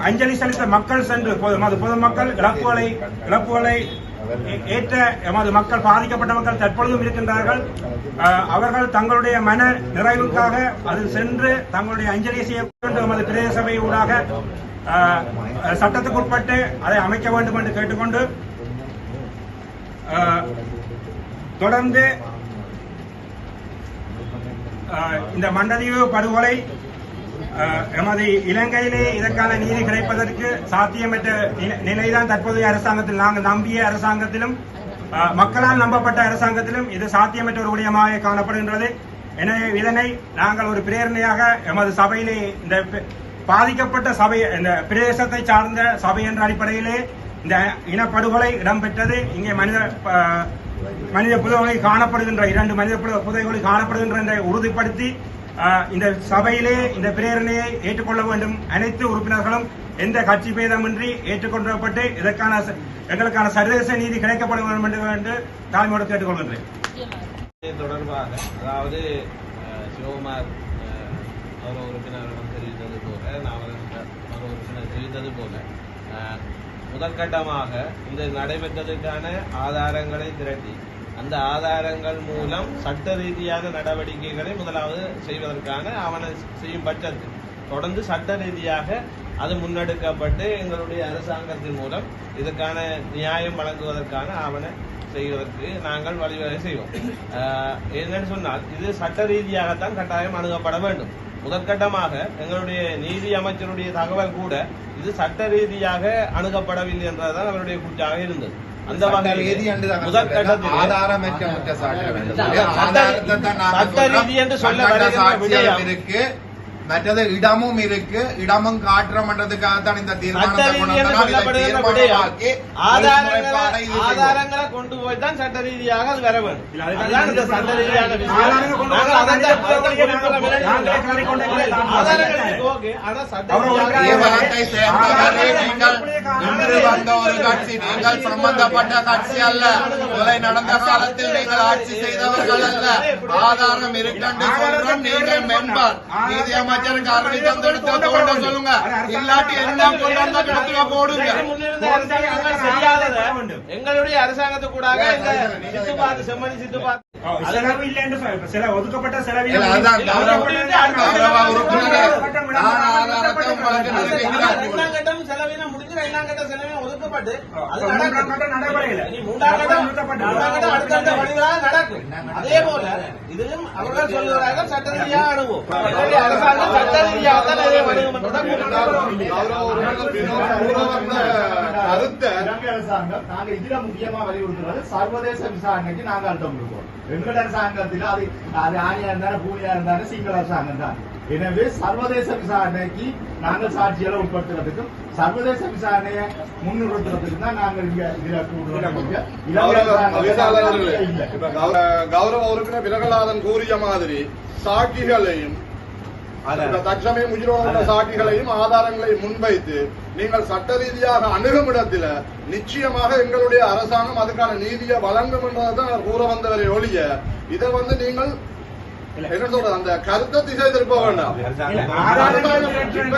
அஞ்சலி செலுத்த மக்கள் சென்று பொதுமக்கள் இழப்புகளை ஏற்ற எமது மக்கள், பாதிக்கப்பட்ட மக்கள் தற்பொழுதும் இருக்கின்றார்கள். அவர்கள் தங்களுடைய மன நிறைவுக்காக அதில் சென்று தங்களுடைய அஞ்சலியை செய்ய வேண்டும். எமது பிரதேச சபை ஊடாக சட்டத்துக்குட்பட்டு அதை அமைக்க வேண்டும் என்று கேட்டுக்கொண்டு தொடர்ந்து இந்த மண்டதீவு படுகொலை எமது இலங்கையிலே இதற்கான நீதி கிடைப்பதற்கு சாத்தியமற்ற நிலைதான் தற்போதைய அரசாங்கத்தில், நாங்கள் நம்பிய அரசாங்கத்திலும் மக்களால் நம்பப்பட்ட அரசாங்கத்திலும் இது சாத்தியமற்ற ஒரு விடயமாக காணப்படுகின்றது. எனவே இதனை நாங்கள் ஒரு பிரேரணையாக எமது சபையிலே இந்த பாதிக்கப்பட்ட சபை, இந்த பிரதேசத்தை சார்ந்த சபை என்ற அடிப்படையிலே இந்த இனப்படுகொலை இடம்பெற்றது. இங்கே மனித புதைகுழி காணப்படுகின்ற 2 மனித புதைகுழி காணப்படுகின்ற என்பதை உறுதிப்படுத்தி இந்த சபையிலே இந்த பிரேரணையை ஏற்றுக்கொள்ள வேண்டும். அனைத்து உறுப்பினர்களும் எந்த கட்சி பேதமின்றி ஏற்றுக்கொள்ளப்பட்டு இதற்கான எங்களுக்கான சர்வதேச நீதி கிடைக்கப்பட வேண்டும் என்று தாழ்மையோடு கேட்டுக்கொள்கின்றேன். தொடர்பாக அதாவது சிவகுமார் உறுப்பினரிடம் தெரிவித்தது போல முதற்கட்டமாக இந்த நடைபெற்றதற்கான ஆதாரங்களை திரட்டி அந்த ஆதாரங்கள் மூலம் சட்ட ரீதியான நடவடிக்கைகளை முதலாவது செய்வதற்கான ஆவண செய்யும் பட்சத்தில் தொடர்ந்து சட்ட ரீதியாக அது முன்னெடுக்கப்பட்டு எங்களுடைய அரசாங்கத்தின் மூலம் இதற்கான நியாயம் வழங்குவதற்கான ஆவண செய்வதற்கு நாங்கள் வழிவகை செய்வோம். என்னென்னு சொன்னால் இது சட்ட ரீதியாகத்தான் கட்டாயம் அணுகப்பட வேண்டும். முதற்கட்டமாக எங்களுடைய நீதி அமைச்சருடைய தகவல் கூட இது சட்ட ரீதியாக அணுகப்படவில்லை என்றதுதான் அவருடைய குற்றாக இருந்தது. அந்த வகையில் முதற்கட்டத்தில் சட்ட ரீதி என்று சொல்ல இருக்கு, மற்றது இடமும் இருக்கு, இடமும் காட்டுறதுக்காகத்தான் இந்த ஆதாரங்களை கொண்டு போய் தான் சட்ட ரீதியாக அது வர வேண்டும். சட்ட ரீதியான வந்த ஒரு கட்சி, நீங்கள் சம்பந்தப்பட்ட கட்சி அல்ல, கொலை நடந்த காலத்தில் நீங்கள் ஆட்சி செய்தவர்கள் அல்ல. ஆதாரம் இருக்கண்டு சொல்றோம். நீங்கள் மெம்பர் நீதி அமைச்சருக்கு அறிவித்து தந்தெடுத்த சொல்லுங்க, இல்லாட்டி எல்லாம் கொண்டு போடுங்க. எங்களுடைய அரசாங்கத்தை கூட செம்மணி சித்துப்பாத்து செலவு இல்லை என்று சில ஒதுக்கப்பட்ட செலவில் செலவினம் முடிஞ்சு 2ஆம் கட்ட செலவினம் ஒதுக்கப்பட்டு அடுத்த வழிகளாக நடக்கும். அதே போல இதிலும் அவர்கள் சொல்லுகிறார்கள் சட்ட ரீதியாக அணுகும். அரசாங்கம் சட்ட ரீதியாக தான் நிறைய அரசாங்கம் நாங்க இதுல முக்கியமா வலியுறுத்துறது சர்வதேச விசாரணைக்கு நாங்க அர்த்தம் கொடுப்போம். எங்கள் அரசாங்கத்தில் அது ஆணியா இருந்தாலும் பூமியா இருந்தாலும் சிங்கள அரசாங்கம் தான். எனவே சர்வதேச விசாரணைக்கு நாங்கள் சாட்சிகளை உட்படுத்துறதுக்கும் சர்வதேச விசாரணையை முன்னிறுத்துறதுக்கு தான் நாங்கள் இங்க கௌரவ உறுப்பினர் விலகலாதன் கூறிய மாதிரி சாட்சிகளையும் தற்சமயம் உயிரோட சாட்சிகளையும் ஆதாரங்களையும் முன்வைத்து நீங்கள் சட்ட ரீதியாக அணுகும் இடத்தில் நிச்சயமாக எங்களுடைய அரசாங்கம் அதுக்கான நீதியை வழங்கும் என்றதான் கூற வந்தவரை ஒழிய இதை நீங்கள் என்ன சொல்றது அந்த கருத்தை திசை திருப்ப வேண்டாம். இப்ப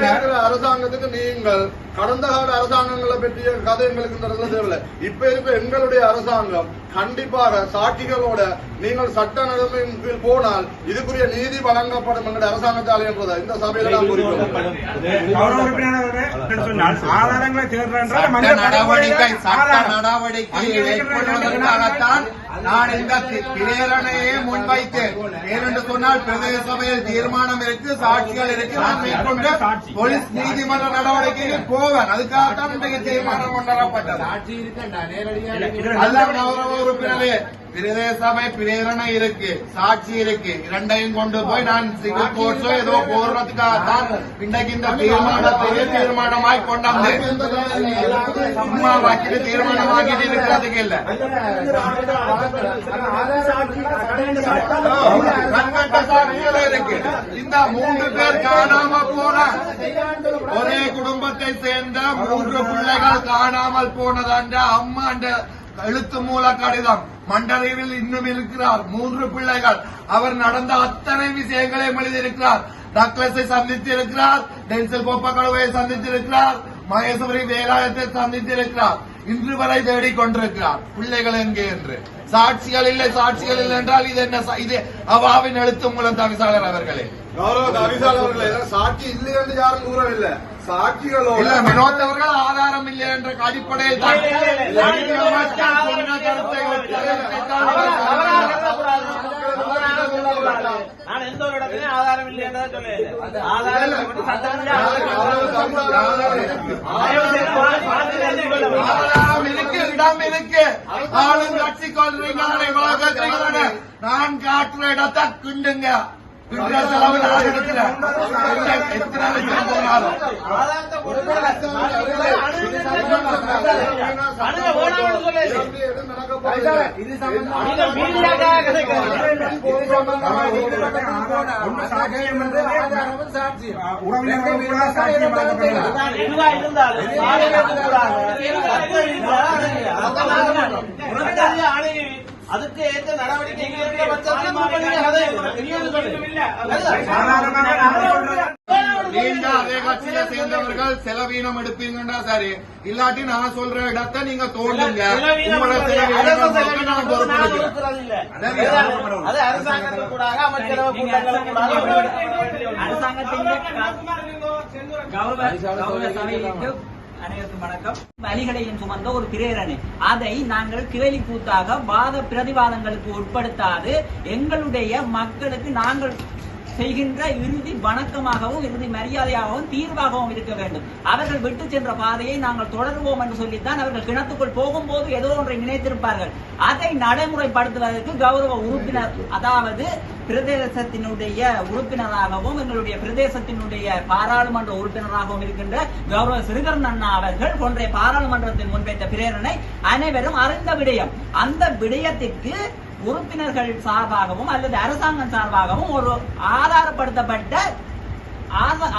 இருக்கிற அரசாங்கத்துக்கு நீங்கள் கடந்த கால அரசாங்கங்களை பற்றிய கதை எங்களுக்கு இந்த இடத்துல தேவையில்லை. இப்ப இருக்க எங்களுடைய அரசாங்கம் கண்டிப்பாக சாட்சிகளோட நீங்கள் சட்ட நடைமுறையின் கீழ் போனால் இதுக்குரிய நீதி வழங்கப்படும் எங்களுடைய அரசாங்கத்தால் என்பதை இந்த சபையில நாம் கூறிக்கொள்கிறோம். நடவடிக்கை மேற்கொள்வதற்காகத்தான் நான் இந்த பிரேரணையை முன்வைத்தேன். ஏனென்று சொன்னால் பிரதேச சபையில் தீர்மானம் இருக்கு, சாட்சிகள் இருக்கு. நான் மேற்கொண்டு போலீஸ் நீதிமன்ற நடவடிக்கையில் போவேன். அதுக்காகத்தான் இன்றைக்கு தீர்மானம் கொண்டுவரப்பட்டது. உறுப்பினரே, பிரதேச சபை பிரேரணை இருக்கு, சாட்சி இருக்கு, இரண்டையும் கொண்டு போய் நான் சிவில் கோர்ட்ஸோ ஏதோ போடுறதுக்காகத்தான் இன்றைக்கு இந்த தீர்மானத்தையே தீர்மானமாய் கொண்டாந்தேன். சும்மா வாக்கிட்டு தீர்மானமாக்கிட்டு இருக்கிறதுக்கு இல்ல. இருக்கு. இந்த 3 பேர் காணாம போன ஒரே குடும்பத்தை சேர்ந்த 3 பிள்ளைகள் காணாமல் போனதாண்ட அம்மா எழுத்து மூல கடிதம் மண்டலத்தில் இன்னும் இருக்கிறார். 3 பிள்ளைகள். அவர் நடந்த அத்தனை விஷயங்களையும் எழுதியிருக்கிறார். டக்ளஸை சந்தித்திருக்கிறார், டென்சல் போப்பக்கழுவை சந்தித்திருக்கிறார், மகேஸ்வரி வேலாயத்தை சந்தித்திருக்கிறார். இன்று வரை தேடிக் கொண்டிருக்கிறார் பிள்ளைகள் எங்கே என்று. சாட்சிகள் இல்லை, சாட்சிகள் இல்லை என்றால் இது என்ன? இது அவாவின் எழுத்து மூலம் தவிசாளர் அவர்களே, கௌரவ தவிசாளர் அவர்களே, சாட்சி இல்லை என்று யாரும் கூறவில்லை. சாட்சிகளோ இல்ல, வினோத் அவர்கள் ஆதாரம் இல்லை என்ற அடிப்படையில் தான் நான் எந்த ஒரு இடத்துலயும் ஆதாரம் இல்லை என்றதான் சொல்லுறேன். ஆதாரம் இருக்கு, இடம் இருக்கு. ஆளும் கட்சி கொள்றீங்க, நான் காட்டுற இடத்தை கிண்டுங்க. செலவு நான் எடுக்கிறேன். எத்தனை லட்சம் போனாலும் அதுக்கு ஏற்ற நடவடிக்கை நீங்க அதே கட்சியில சேர்ந்தவர்கள் செலவீனம் எடுப்பீங்கன்னா சரி, இல்லாட்டி நான் சொல்ற இடத்தை நீங்க தோண்டுங்க. உங்களோட செலவீனம் நான் அது அரசாங்கத்தில் கூட அமைச்சரவை கூட்டங்கள் கூட அனைவருக்கும் வணக்கம். வலிகளையும் சுமந்த ஒரு பிரேரணை, அதை நாங்கள் கிளை கூத்தாக வாத பிரதிவாதங்களுக்கு உட்படுத்தாது எங்களுடைய மக்களுக்கு நாங்கள் செய்கின்ற இறுதி வணக்கமாகவும் இறுதி மரியாதையாகவும் தீர்வாகவும் இருக்க வேண்டும். அவர்கள் விட்டு சென்ற பாதையை நாங்கள் தொடருவோம் என்று சொல்லித்தான் அவர்கள் கிணத்துக்குள் போகும்போது ஏதோ ஒன்றை நினைத்திருப்பார்கள். அதை நடைமுறைப்படுத்துவதற்கு கௌரவ உறுப்பினர், அதாவது பிரதேசத்தினுடைய உறுப்பினராகவும் எங்களுடைய பிரதேசத்தினுடைய பாராளுமன்ற உறுப்பினராகவும் இருக்கின்ற கௌரவ சிறுகரன் அண்ணா அவர்கள் போன்ற பாராளுமன்றத்தில் முன்வைத்த பிரேரணை அனைவரும் அறிந்த விடயம். அந்த விடயத்திற்கு உறுப்பினர்கள் சார்பாகவும் அல்லது அரசாங்கம் சார்பாகவும் ஒரு ஆதாரப்படுத்தப்பட்ட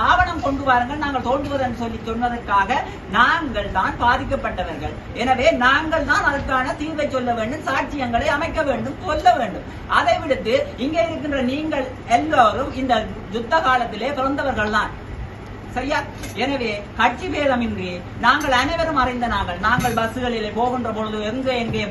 ஆவணம் கொண்டு வாருங்கள், நாங்கள் தோன்றுவதென்று சொல்லி சொன்னதற்காக நாங்கள் தான் பாதிக்கப்பட்டவர்கள். எனவே நாங்கள் தான் அதற்கான தீர்வை சொல்ல வேண்டும், சாட்சியங்களை அமைக்க வேண்டும், சொல்ல வேண்டும். அதை விடுத்து இங்கே இருக்கின்ற நீங்கள் எல்லோரும் இந்த யுத்த காலத்திலே பிறந்தவர்கள் தான், சரியா? எனவே கட்சி பேதமின்றி நாங்கள் அனைவரும் அறிந்த நாங்கள் பஸ்களிலே போகின்ற பொழுது எங்கே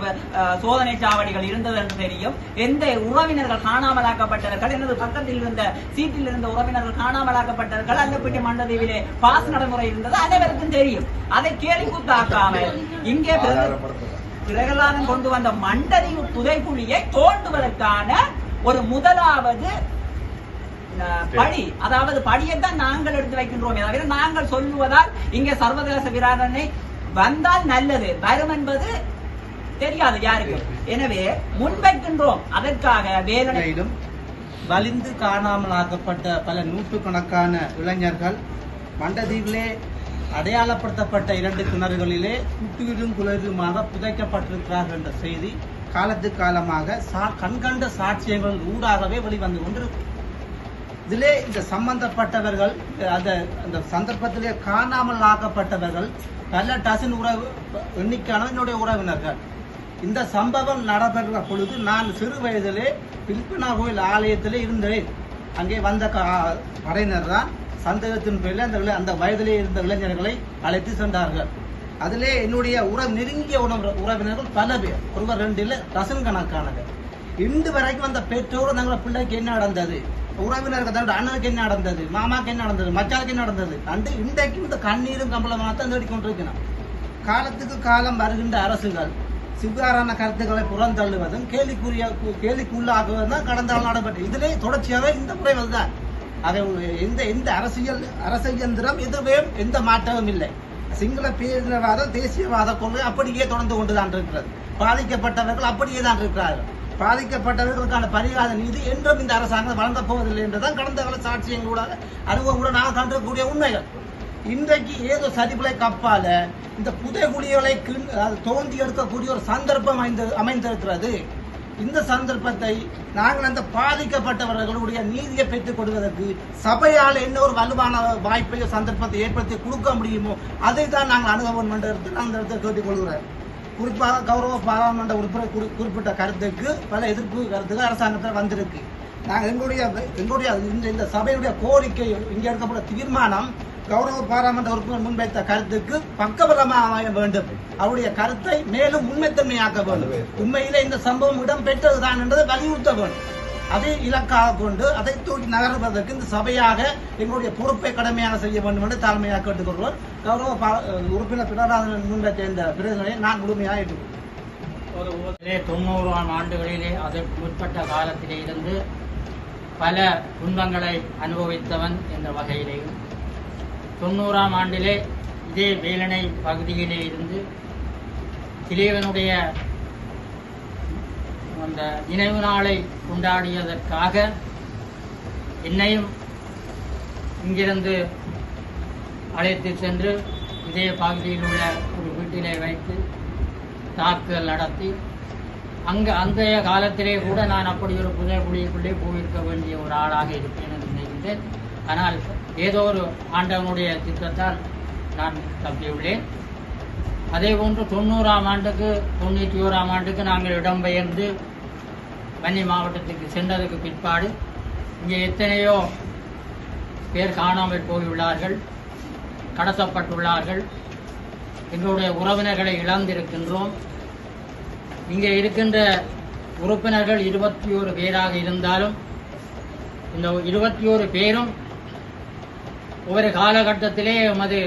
சோதனை சாவடிகள் இருந்தது என்று தெரியும். எந்த உறவினர்கள் காணாமலாக்கப்பட்டவர்கள், எனது பக்கத்தில் இருந்த சீட்டில் இருந்த உறவினர்கள் காணாமலாக்கப்பட்டவர்கள், அல்லப்பட்டி மண்டதீவிலே பாஸ் நடைமுறை இருந்தது அனைவருக்கும் தெரியும். அதை கேலிக்கூத்தாக்காமல் இங்கே பிரகலாதன் கொண்டு வந்த மண்டதீவு புதைக்குழியை தோண்டுவதற்கான ஒரு முதலாவது படி, அதாவது படியைத்தான் நாங்கள் எடுத்து வைக்கின்றோம். தவிர நாங்கள் சொல்லுவதால் இங்கே சர்வதேச விராடனை வந்தால் நல்லது வரும் என்பது தெரியாது யாருக்கு. எனவே முன்வைக்கின்றோம். அதற்காக வேலனையிலும் வலிந்து காணாமலாக்கப்பட்ட பல நூற்றுக்கணக்கான இளைஞர்கள் மண்டதீவிலே அடையாளப்படுத்தப்பட்ட 2 கிணறுகளிலே குட்டுயிரும் குளிருமாக புதைக்கப்பட்டிருக்கிறார்கள் என்ற செய்தி காலத்து காலமாக கண்கண்ட சாட்சியங்கள் ஊடாகவே வெளிவந்து கொண்டிருக்கும். இதிலே இந்த சம்பந்தப்பட்டவர்கள் அந்த சந்தர்ப்பத்திலே காணாமல் ஆக்கப்பட்டவர்கள் பல டசன் எண்ணிக்கையான என்னுடைய உறவினர்கள். இந்த சம்பவம் நடைபெறுற பொழுது நான் சிறு வயதிலே பில்பனா கோயில் ஆலயத்திலே இருந்தேன். அங்கே வந்த படையினர் தான் சந்தேகத்தின் பேரில் அந்த வயதிலே இருந்த இளைஞர்களை அழைத்து சென்றார்கள். அதிலே என்னுடைய நெருங்கிய உறவினர்கள் பல பேர், ஒருவர் 2 இல்லை, டசன் கணக்கானது. இன்று வரைக்கும் அந்த பெற்றோர் தங்கள் பிள்ளைக்கு என்ன நடந்தது, உறவினர்கள் தன்னோட அண்ணனுக்கு என்ன நடந்தது, மாமாக்கு என்ன நடந்தது, மச்சானுக்கு என்ன நடந்தது அன்று இன்றைக்கும் இந்த கண்ணீரும் கம்பளமாக தான் தேடிக்கொண்டிருக்கிறான். காலத்துக்கு காலம் வருகின்ற அரசுகள் சிவ்வாறான கருத்துக்களை புறந்தள்ளுவதும் கேலிக்குள்ளாகுவதும் தான் கடந்த காலம் நடைபெற்றது. இதிலே தொடர்ச்சியாக இந்த முறைகள் தான். அதை எந்த அரசியந்திரம் எதுவே எந்த மாற்றமும் இல்லை. சிங்கள பேரினவாத தேசியவாத கொள்கை அப்படியே தொடர்ந்து கொண்டுதான் இருக்கிறது. பாதிக்கப்பட்டவர்கள் அப்படியே தான் இருக்கிறார்கள். பாதிக்கப்பட்டவர்களுக்கான பரிகார நீதி என்றும் இந்த அரசாங்கம் வழங்கப் போவதில்லை என்றுதான் கடந்த கால சாட்சியங்களூடாக அனுபவங்களோட நாங்கள் கண்டிருக்கக்கூடிய உண்மைகள். இன்றைக்கு ஏதோ சரிபிலை கப்பால இந்த புதைகுழிகளை தோண்டி எடுக்கக்கூடிய ஒரு சந்தர்ப்பம் அமைந்திருக்கிறது. இந்த சந்தர்ப்பத்தை நாங்கள் அந்த பாதிக்கப்பட்டவர்களுடைய நீதியை பெற்றுக் கொடுவதற்கு சபையால் என்ன ஒரு வலுவான வாய்ப்பையோ சந்தர்ப்பத்தை ஏற்படுத்தி கொடுக்க முடியுமோ அதை தான் நாங்கள் அணுகணும் என்று நான் அந்த இடத்தை கேட்டுக் கொள்கிறேன். குறிப்பாக கௌரவ பாராளுமன்ற உறுப்பினர் குறிப்பிட்ட கருத்துக்கு பல எதிர்ப்பு கருத்துக்கள் அரசாங்கத்தில் வந்திருக்கு. நாங்கள் எங்களுடைய இந்த சபையுடைய கோரிக்கை, இங்கே எடுக்கப்பட்ட தீர்மானம் கௌரவ பாராளுமன்ற உறுப்பினர் முன்வைத்த கருத்துக்கு பக்கபலமாக அமைய வேண்டும். அவருடைய கருத்தை மேலும் உண்மைத்தன்மையாக்க வேண்டும். உண்மையிலே இந்த சம்பவம் இடம்பெற்றதுதான் என்பதை வலியுறுத்த வேண்டும். அதை இலக்காக கொண்டு அதை தூக்கி நகர்வதற்கு இந்த சபையாக எங்களுடைய பொறுப்பை கடமையாக செய்ய வேண்டும் என்று தாழ்மையாக கேட்டுக்கொள்வோம். கௌரவ உறுப்பினர் பினராதன் முன்வைத்த இந்த பிரச்சனையை நான் முழுமையாக ஏற்றுக்கொள்கிறேன். 90ஆம் ஆண்டுகளிலே அதற்கு முற்பட்ட காலத்திலே இருந்து பல துன்பங்களை அனுபவித்தவன் என்ற வகையிலேயும் 90ஆம் ஆண்டிலே இதே வேலணை பகுதியிலே இருந்து திலீவனுடைய அந்த நினைவு நாளை கொண்டாடியதற்காக என்னையும் இங்கிருந்து அழைத்து சென்று இதே பகுதியில் உள்ள ஒரு வீட்டிலே வைத்து தாக்குதல் நடத்தி அந்தைய காலத்திலே கூட நான் அப்படி ஒரு புதைகுழிக்குள்ளே போயிருக்க வேண்டிய ஒரு ஆளாக இருப்பேன் என்று நினைக்கின்றேன். ஆனால் ஏதோ ஒரு ஆண்டவனுடைய திட்டத்தால் நான் தப்பியுள்ளேன். அதே போன்று 90ஆம் ஆண்டுக்கு 91ஆம் ஆண்டுக்கு நாங்கள் இடம்பெயர்ந்து வன்னி மாவட்டத்துக்கு சென்றதுக்கு பிற்பாடு இங்கே எத்தனையோ பேர் காணாமல் போயுள்ளார்கள், கடத்தப்பட்டுள்ளார்கள். எங்களுடைய உறவினர்களை இழந்திருக்கின்றோம். இங்கே இருக்கின்ற உறுப்பினர்கள் 21 பேராக இருந்தாலும் இந்த 21 பேரும் ஒவ்வொரு காலகட்டத்திலே எமது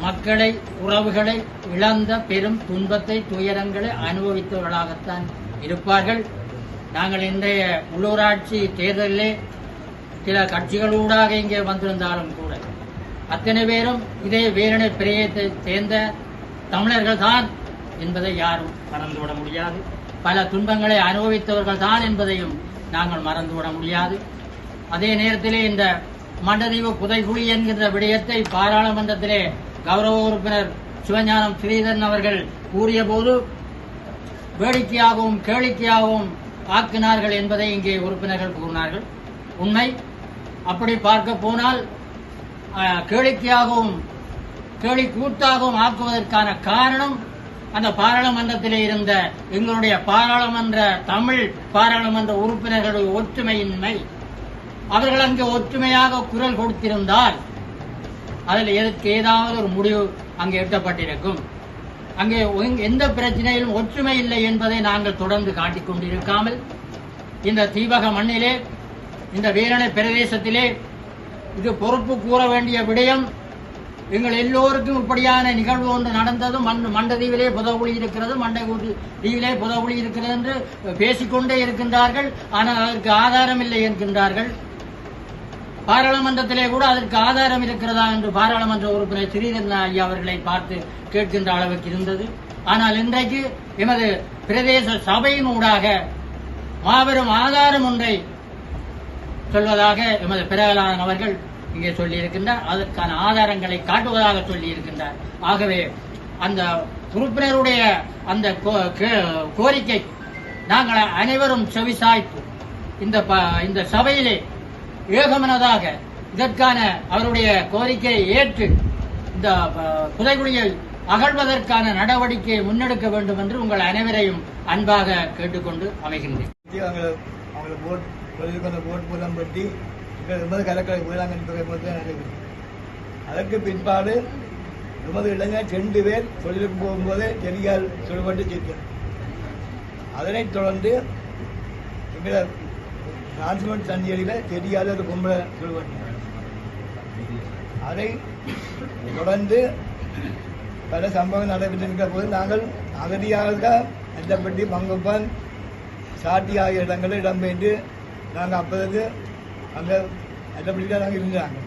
மக்களை, உறவுகளை இழந்த பெரும் துன்பத்தை, துயரங்களை அனுபவித்தவர்களாகத்தான் இருப்பார்கள். நாங்கள் இன்றைய உள்ளூராட்சி தேர்தலிலே சில கட்சிகளூடாக இங்கே வந்திருந்தாலும் கூட அத்தனை பேரும் இதே வேலணை பிரியத்தை சேர்ந்த தமிழர்கள் தான் என்பதை யாரும் மறந்துவிட முடியாது. பல துன்பங்களை அனுபவித்தவர்கள் தான் என்பதையும் நாங்கள் மறந்துவிட முடியாது. அதே நேரத்திலே இந்த மண்டதீவு புதைகுழி என்கின்ற விடயத்தை பாராளுமன்றத்திலே கௌரவ உறுப்பினர் சிவஞானம் ஸ்ரீதரன் அவர்கள் கூறிய போது வேடிக்கையாகவும் கேளிக்கையாகவும் ஆக்கினார்கள் என்பதை இங்கே உறுப்பினர்கள் கூறினார்கள். உண்மை. அப்படி பார்க்க போனால் கேளிக்கையாகவும் கேலி கூத்தாகவும் ஆக்குவதற்கான காரணம் அந்த பாராளுமன்றத்திலே இருந்த எங்களுடைய பாராளுமன்ற தமிழ் பாராளுமன்ற உறுப்பினர்களுடைய ஒற்றுமையின்மை. அவர்கள் அங்கே ஒற்றுமையாக குரல் கொடுத்திருந்தால் அதில் ஏதாவது ஒரு முடிவு அங்கே எட்டப்பட்டிருக்கும். அங்கே எந்த பிரச்சனையிலும் ஒற்றுமை இல்லை என்பதை நாங்கள் தொடர்ந்து காட்டிக் கொண்டிருக்காமல் இந்த தீபக மண்ணிலே, இந்த வீரணை பிரதேசத்திலே இது பொறுப்பு கூற வேண்டிய விடயம். எங்கள் எல்லோருக்கும் இப்படியான நிகழ்வு ஒன்று நடந்ததும் மண்டதீவிலே புதகுழி இருக்கிறது, மண்டைக்கூட்டு தீவிலே புதகுழி இருக்கிறது என்று பேசிக்கொண்டே இருக்கின்றார்கள். ஆனால் அதற்கு ஆதாரம் இல்லை என்கின்றார்கள். பாராளுமன்றத்திலே கூட அதற்கு ஆதாரம் இருக்கிறதா என்று பாராளுமன்ற உறுப்பினர் ஸ்ரீதரன் ஐயா அவர்களை பார்த்து கேட்கின்ற அளவுக்கு இருந்தது. ஆனால் இன்றைக்கு எமது பிரதேச சபையின் ஊடாக மாபெரும் ஆதாரம் ஒன்றை சொல்வதாக எமது பிரகலாதன் அவர்கள் இங்கே சொல்லியிருக்கின்றார். அதற்கான ஆதாரங்களை காட்டுவதாக சொல்லியிருக்கின்றார். ஆகவே அந்த உறுப்பினருடைய அந்த கோரிக்கை நாங்கள் அனைவரும் செவிசாய்த்து இந்த சபையிலே ஏகமனதாக இதற்கான அவருடைய கோரிக்கையை ஏற்று இந்த புதைகுழியை அகழ்வதற்கான நடவடிக்கையை முன்னெடுக்க வேண்டும் என்று உங்கள் அனைவரையும் அன்பாக கேட்டுக்கொண்டு அமைகின்றேன். அவங்களை போட் மூலம் பற்றி கலக்கலை வேளாங்கண்ணி துறைமுகத்தில் நடக்குது. அதற்கு பிற்பாடு நமது இளைஞர் 2 பேர் தொழிலுக்கு போகும்போது செடியால் சுடுபட்டு செத்தார். அதனைத் தொடர்ந்து எங்களை டிரான்ஸ்போர்ட் சண்டியடியில் செடியால் ஒரு பொம்பளை சுடுபட்டு. அதை தொடர்ந்து பல சம்பவங்கள் நடைபெற்றிருக்கிற போது நாங்கள் அகதியாக அஞ்சப்பட்டி மங்கப்பான் சாட்டி ஆகிய இடங்களில் இடம்பெயர்ந்து நாங்கள் அப்போது அங்கே அஞ்சப்பட்டி தான் நாங்கள் இருந்தாங்க.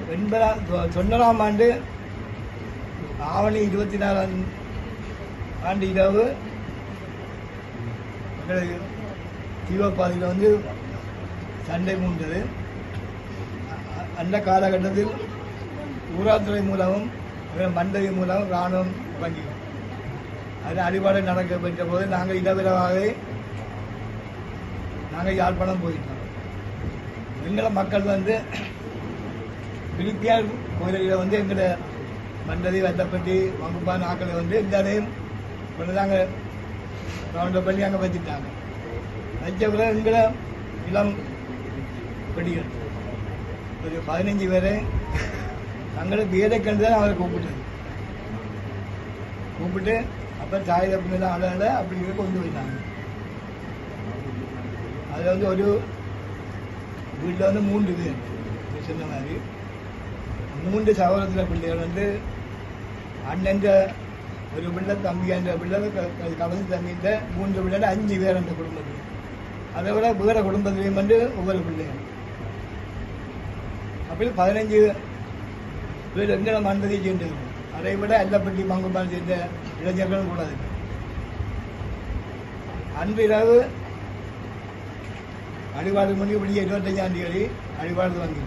90ஆம் ஆண்டு ஆவணி 24ஆம் ஆண்டு இரவு எங்களுக்கு தீவிரப்பாதையில் வந்து சண்டை மூண்டது. அந்த காலகட்டத்தில் ஊராட்சி மூலமும் மண்டவி மூலம் ராணுவம் வங்கி அது அடிபாடு நடக்கப்பட்ட போது நாங்கள் இடவிரவாகவே நாங்கள் யாழ்ப்பாணம் போயிட்டோம். எங்களை மக்கள் வந்து பிரித்தியார் கோயிலில் வந்து எங்களை மண்டதி வெட்டப்பட்டி வங்குப்பான் ஆக்களை வந்து எல்லாரையும் கொண்டு நாங்கள் ரவுண்டப் பண்ணி அங்கே வச்சுட்டாங்க. வச்ச பிறகு எங்களை இளம் பெடிகள் ஒரு 15 பேரை தங்களை பேரை கண்டு தான் அவரை கூப்பிட்டு அப்போ தாய் தப்பு ஆளால அப்படி கொண்டு போயிட்டாங்க. அதில் வந்து ஒரு வீட்டில் வந்து 3 பேர் சொன்ன மாதிரி 3 சகோதரத்தில் பிள்ளைகள் வந்து அண்ணன் ஒரு பிள்ளை தம்பின்ற பிள்ளை கவலை தம்பின்ற 3 பிள்ளை 5 பேர் அந்த குடும்பத்தில். அதை விட வேறு குடும்பத்திலையும் வந்து ஒவ்வொரு பிள்ளைகள் அப்படி 15 பேர் எங்களை மண்டதியை சேர்ந்தது. அதை விட எல்லப்பட்டி மங்குப்பான் சேர்ந்த இளைஞர்களும் கூடாது. அன்று இரவு அடிபாடு மணி வெளியே 25ஆம் தேதி அடிபாடு வாங்கி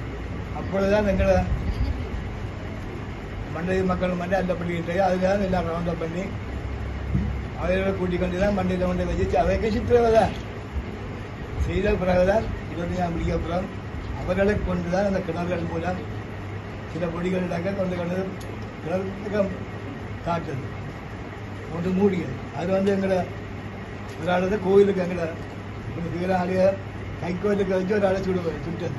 அப்பொழுதுதான் எங்களை மண்டதி மக்கள் மண்டை அல்லப்பட்டி அதுதான் எல்லாம் ரவுண்டப் பண்ணி அவைகளை கூட்டிக் கொண்டு தான் மண்டையில் கொண்டு வச்சு அவைக்கு சித்திரவதான் செய்த பிறகுதான் 25ஆம் தேதிக்கு அப்புறம் அவர்களை கொண்டுதான் அந்த கிணறுகள் மூலம் சில பொடிகளிடாக கொண்டு கிணறுக்கு காட்டுது ஒன்று மூடியது. அது வந்து எங்களை ஒரு ஆளு கோயிலுக்கு எங்களை வீராளிய கைக்கோயிலுக்கு வச்சு ஒரு ஆளை சுட்டது.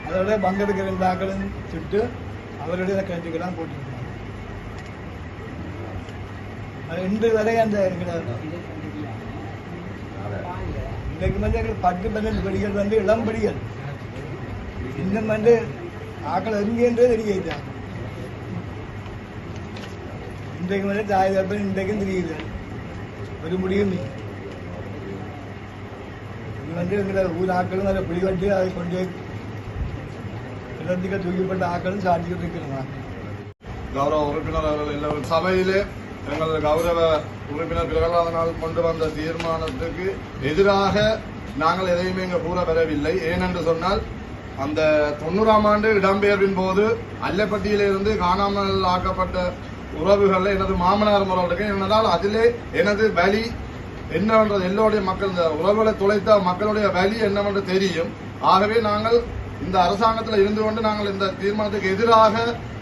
அதோட பங்கெடுக்கிற ஆக்களும் சுட்டு அவருடைய கிணற்றுக்கெல்லாம் போட்டுருக்காங்க. அது இன்று வரை அந்த எங்களை இன்றைக்கு வந்து எங்களுக்கு 10-12 படிகள் வந்து இளம்படிகள் இன்னும் வந்து ஆக்கள் எங்கேன்றே தெரியாங்க. இன்றைக்கு வந்து தாய் தப்பன் இன்றைக்கும் தெரியுது ஒரு முடியும். இது வந்து எங்களை ஊர் ஆக்களும் அதை பிடிவட்டு அதை கொண்டு இடத்துக்கு தூக்கிப்பட்ட ஆக்களும் சாட்டிக்கிட்டு இருக்கிறாங்க. கௌரவ உறுப்பினர் அவர்கள் எல்லோரும் சபையிலே எங்களது கௌரவ உறுப்பினர் பிரகலாதனால் கொண்டு வந்த தீர்மானத்துக்கு எதிராக நாங்கள் எதையுமே இங்கு கூற வரவில்லை. ஏனென்று சொன்னால் அந்த 90ஆம் ஆண்டு இடம்பெயர்வின் போது அல்லப்பட்டியிலிருந்து காணாமல் ஆக்கப்பட்ட உறவுகளில் எனது மாமனார் முறைக்கு என்னதால் அதிலே எனது வலி என்னவென்றது எல்லோருடைய மக்கள் இந்த உறவுகளை துளைத்த மக்களுடைய வலி என்னவென்று தெரியும். ஆகவே நாங்கள் இந்த அரசாங்கத்தில் இருந்து கொண்டு நாங்கள் இந்த தீர்மானத்துக்கு எதிராக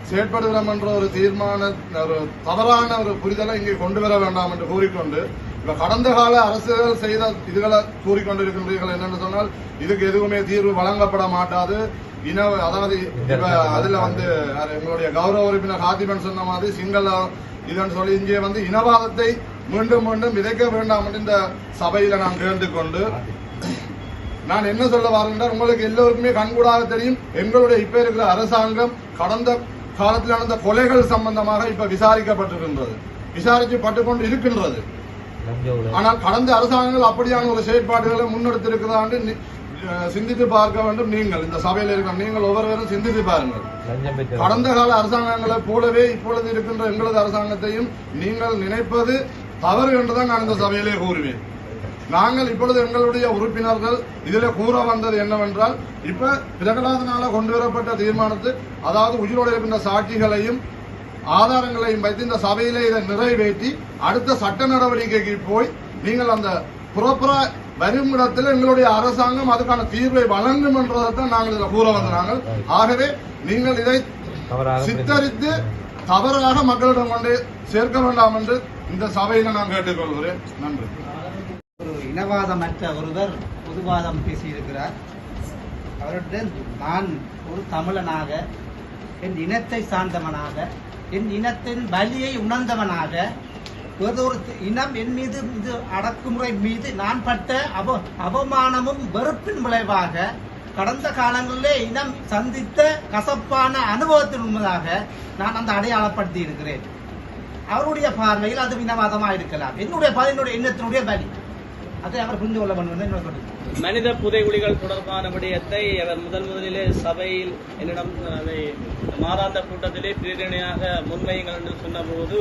செயற்படுகிறோம் என்ற ஒரு ஒரு தவறான ஒரு புரிதலை இங்கே கொண்டு வர வேண்டாம் என்று கூறிக்கொண்டு இப்ப கடந்த கால அரசுகள் செய்த இதுகளை கூறிக்கொண்டிருக்கின்றீர்கள் என்னென்னு சொன்னால் இதுக்கு எதுவுமே தீர்வு வழங்கப்பட மாட்டாது. அதாவது அதுல வந்து எங்களுடைய கௌரவ உறுப்பினர் ஹாத்திமன் சொன்ன மாதிரி சிங்கள இதுன்னு சொல்லி இங்கே வந்து இனவாதத்தை மீண்டும் மீண்டும் விதைக்க வேண்டாம் என்று இந்த சபையில நான் கேட்டுக்கொண்டு நான் என்ன சொல்ல வரேன், உங்களுக்கு எல்லோருக்குமே கண்கூடாக தெரியும் எங்களுடைய இப்ப இருக்கிற அரசாங்கம் கடந்த காலத்தில் நடந்த கொலைகள் சம்பந்தமாக இப்ப விசாரிக்கப்பட்டிருக்கின்றது, விசாரிக்கப்பட்டுக் கொண்டு இருக்கின்றது. ஆனால் கடந்த அரசாங்கங்கள் அப்படியான ஒரு செயற்பாடுகளை முன்னெடுத்திருக்கிறதா என்று சிந்தித்து பார்க்க வேண்டும். நீங்கள் இந்த சபையில் இருக்கிற நீங்கள் ஒவ்வொருவரும் சிந்தித்து பாருங்கள். கடந்த கால அரசாங்கங்களை போலவே இப்பொழுது இருக்கின்ற எங்களது அரசாங்கத்தையும் நீங்கள் நினைப்பது தவறு என்றுதான் நான் இந்த சபையிலே கூறுவேன். நாங்கள் இப்பொழுது எங்களுடைய உறுப்பினர்கள் இதில் கூற வந்தது என்னவென்றால் இப்ப பிரகலாதனால கொண்டு வரப்பட்ட தீர்மானத்து அதாவது உயிரோடு இருக்கின்ற சாட்சிகளையும் ஆதாரங்களையும் வைத்து இந்த சபையிலே இதை நிறைவேற்றி அடுத்த சட்ட நடவடிக்கைக்கு போய் நீங்கள் அந்த புறப்புற வரும் இடத்தில் எங்களுடைய அரசாங்கம் அதுக்கான தீர்வை வழங்கும் என்றதைத்தான் நாங்கள் இதில் கூற வந்தாங்க. ஆகவே நீங்கள் இதை சித்தரித்து தவறாக மக்களிடம் கொண்டு சேர்க்க வேண்டாம் என்று இந்த சபையில நான் கேட்டுக்கொள்கிறேன். நன்றி. ஒரு இனவாதமற்ற ஒருவர் பொதுவாதம் பேசியிருக்கிறார். அவருடன் நான் ஒரு தமிழனாக, என் இனத்தை சார்ந்தவனாக, என் இனத்தின் வலியை உணர்ந்தவனாக, ஒரு இனம் என் மீது இது அடக்குமுறை மீது நான் பட்ட அவமானமும் வெறுப்பின் விளைவாக கடந்த காலங்களிலே இனம் சந்தித்த கசப்பான அனுபவத்தின் உண்மையாக நான் அந்த அடையாளப்படுத்தி இருக்கிறேன். அவருடைய பார்வையில் அது இனவாதமாக இருக்கலாம். என்னுடைய எண்ணத்தினுடைய வலி அதை அவர் புரிந்து கொள்ள வேண்டும் என்று என்னோட கருத்து. மனித புதைகுழிகள் தொடர்பான விடயத்தை அவர் முதலிலே சபையில் என்னிடம் மாதாந்த கூட்டத்திலே பிரேரணையாக முன்வையுங்கள் என்று சொன்னபோது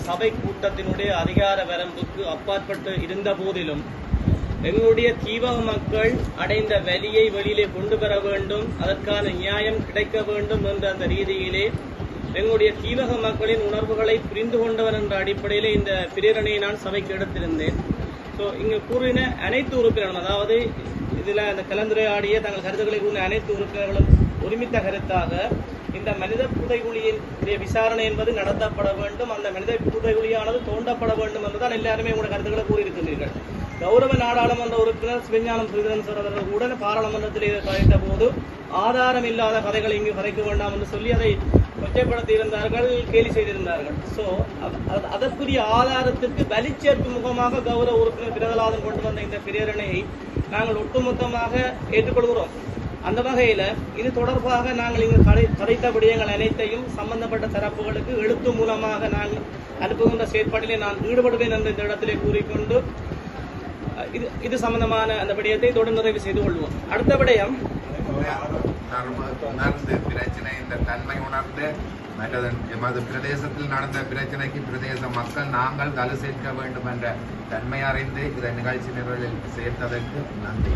சபை கூட்டத்தினுடைய அதிகார வரம்புக்கு அப்பாற்பட்டு இருந்த போதிலும் எங்களுடைய தீவக மக்கள் அடைந்த வலியை வெளியிலே கொண்டு வர வேண்டும், அதற்கான நியாயம் கிடைக்க வேண்டும் என்ற அந்த ரீதியிலே எங்களுடைய தீவக மக்களின் உணர்வுகளை புரிந்து கொண்டவர் என்ற அடிப்படையிலே இந்த பிரேரணையை நான் சபைக்கு எடுத்திருந்தேன். ஸோ இங்கு கூறின அனைத்து உறுப்பினர்களும், அதாவது இதில் அந்த கலந்துரையாடிய தங்கள் கருத்துக்களை கூறின அனைத்து உறுப்பினர்களும் ஒருமித்த கருத்தாக இந்த மனித புதைகுழியின் விசாரணை என்பது நடத்தப்பட வேண்டும், அந்த மனித புதைகுழியானது தோண்டப்பட வேண்டும் என்றுதான் எல்லாருமே உங்களுடைய கருத்துக்களை கூறியிருக்கின்றீர்கள். கௌரவ நாடாளுமன்ற உறுப்பினர் சிவஞானம் ஸ்ரீதரன் சார் அவர்கள் உடன் பாராளுமன்றத்தில் கதைத்த போது ஆதாரம் இல்லாத கதைகளை இங்கு கதைக்க வேண்டாம் என்று சொல்லி அதை கொச்சைப்படுத்தி இருந்தார்கள், கேலி செய்திருந்தார்கள். ஸோ அதற்குரிய ஆதாரத்திற்கு வலிச்சேர்ப்பு முகமாக கௌரவ உறுப்பினர் பிரகலாதன் கொண்டு வந்த இந்த பிரேரணையை நாங்கள் ஒட்டுமொத்தமாக ஏற்றுக்கொள்கிறோம். அந்த வகையில் இது தொடர்பாக நாங்கள் இங்கு கதைத்த விடயங்கள் அனைத்தையும் சம்பந்தப்பட்ட தரப்புகளுக்கு எழுத்து மூலமாக நாங்கள் அனுப்புகின்ற செயற்பாட்டிலே நான் ஈடுபடுவேன் என்று இந்த இடத்திலே கூறிக்கொண்டு இது சம்பந்தமான அந்த விடயத்தை தொடர்ந்து நிறைவு செய்து கொள்வோம். அடுத்த விடயம் உணர்ந்து பிரச்சனை இந்த தன்மை உணர்ந்து மற்றது எமது பிரதேசத்தில் நடந்த பிரச்சனைக்கு பிரதேச மக்கள் நாங்கள் கலை சேர்க்க வேண்டும் என்ற தன்மை அறிந்து இந்த நிகழ்ச்சி நிரலில் சேர்த்ததற்கு நன்றி.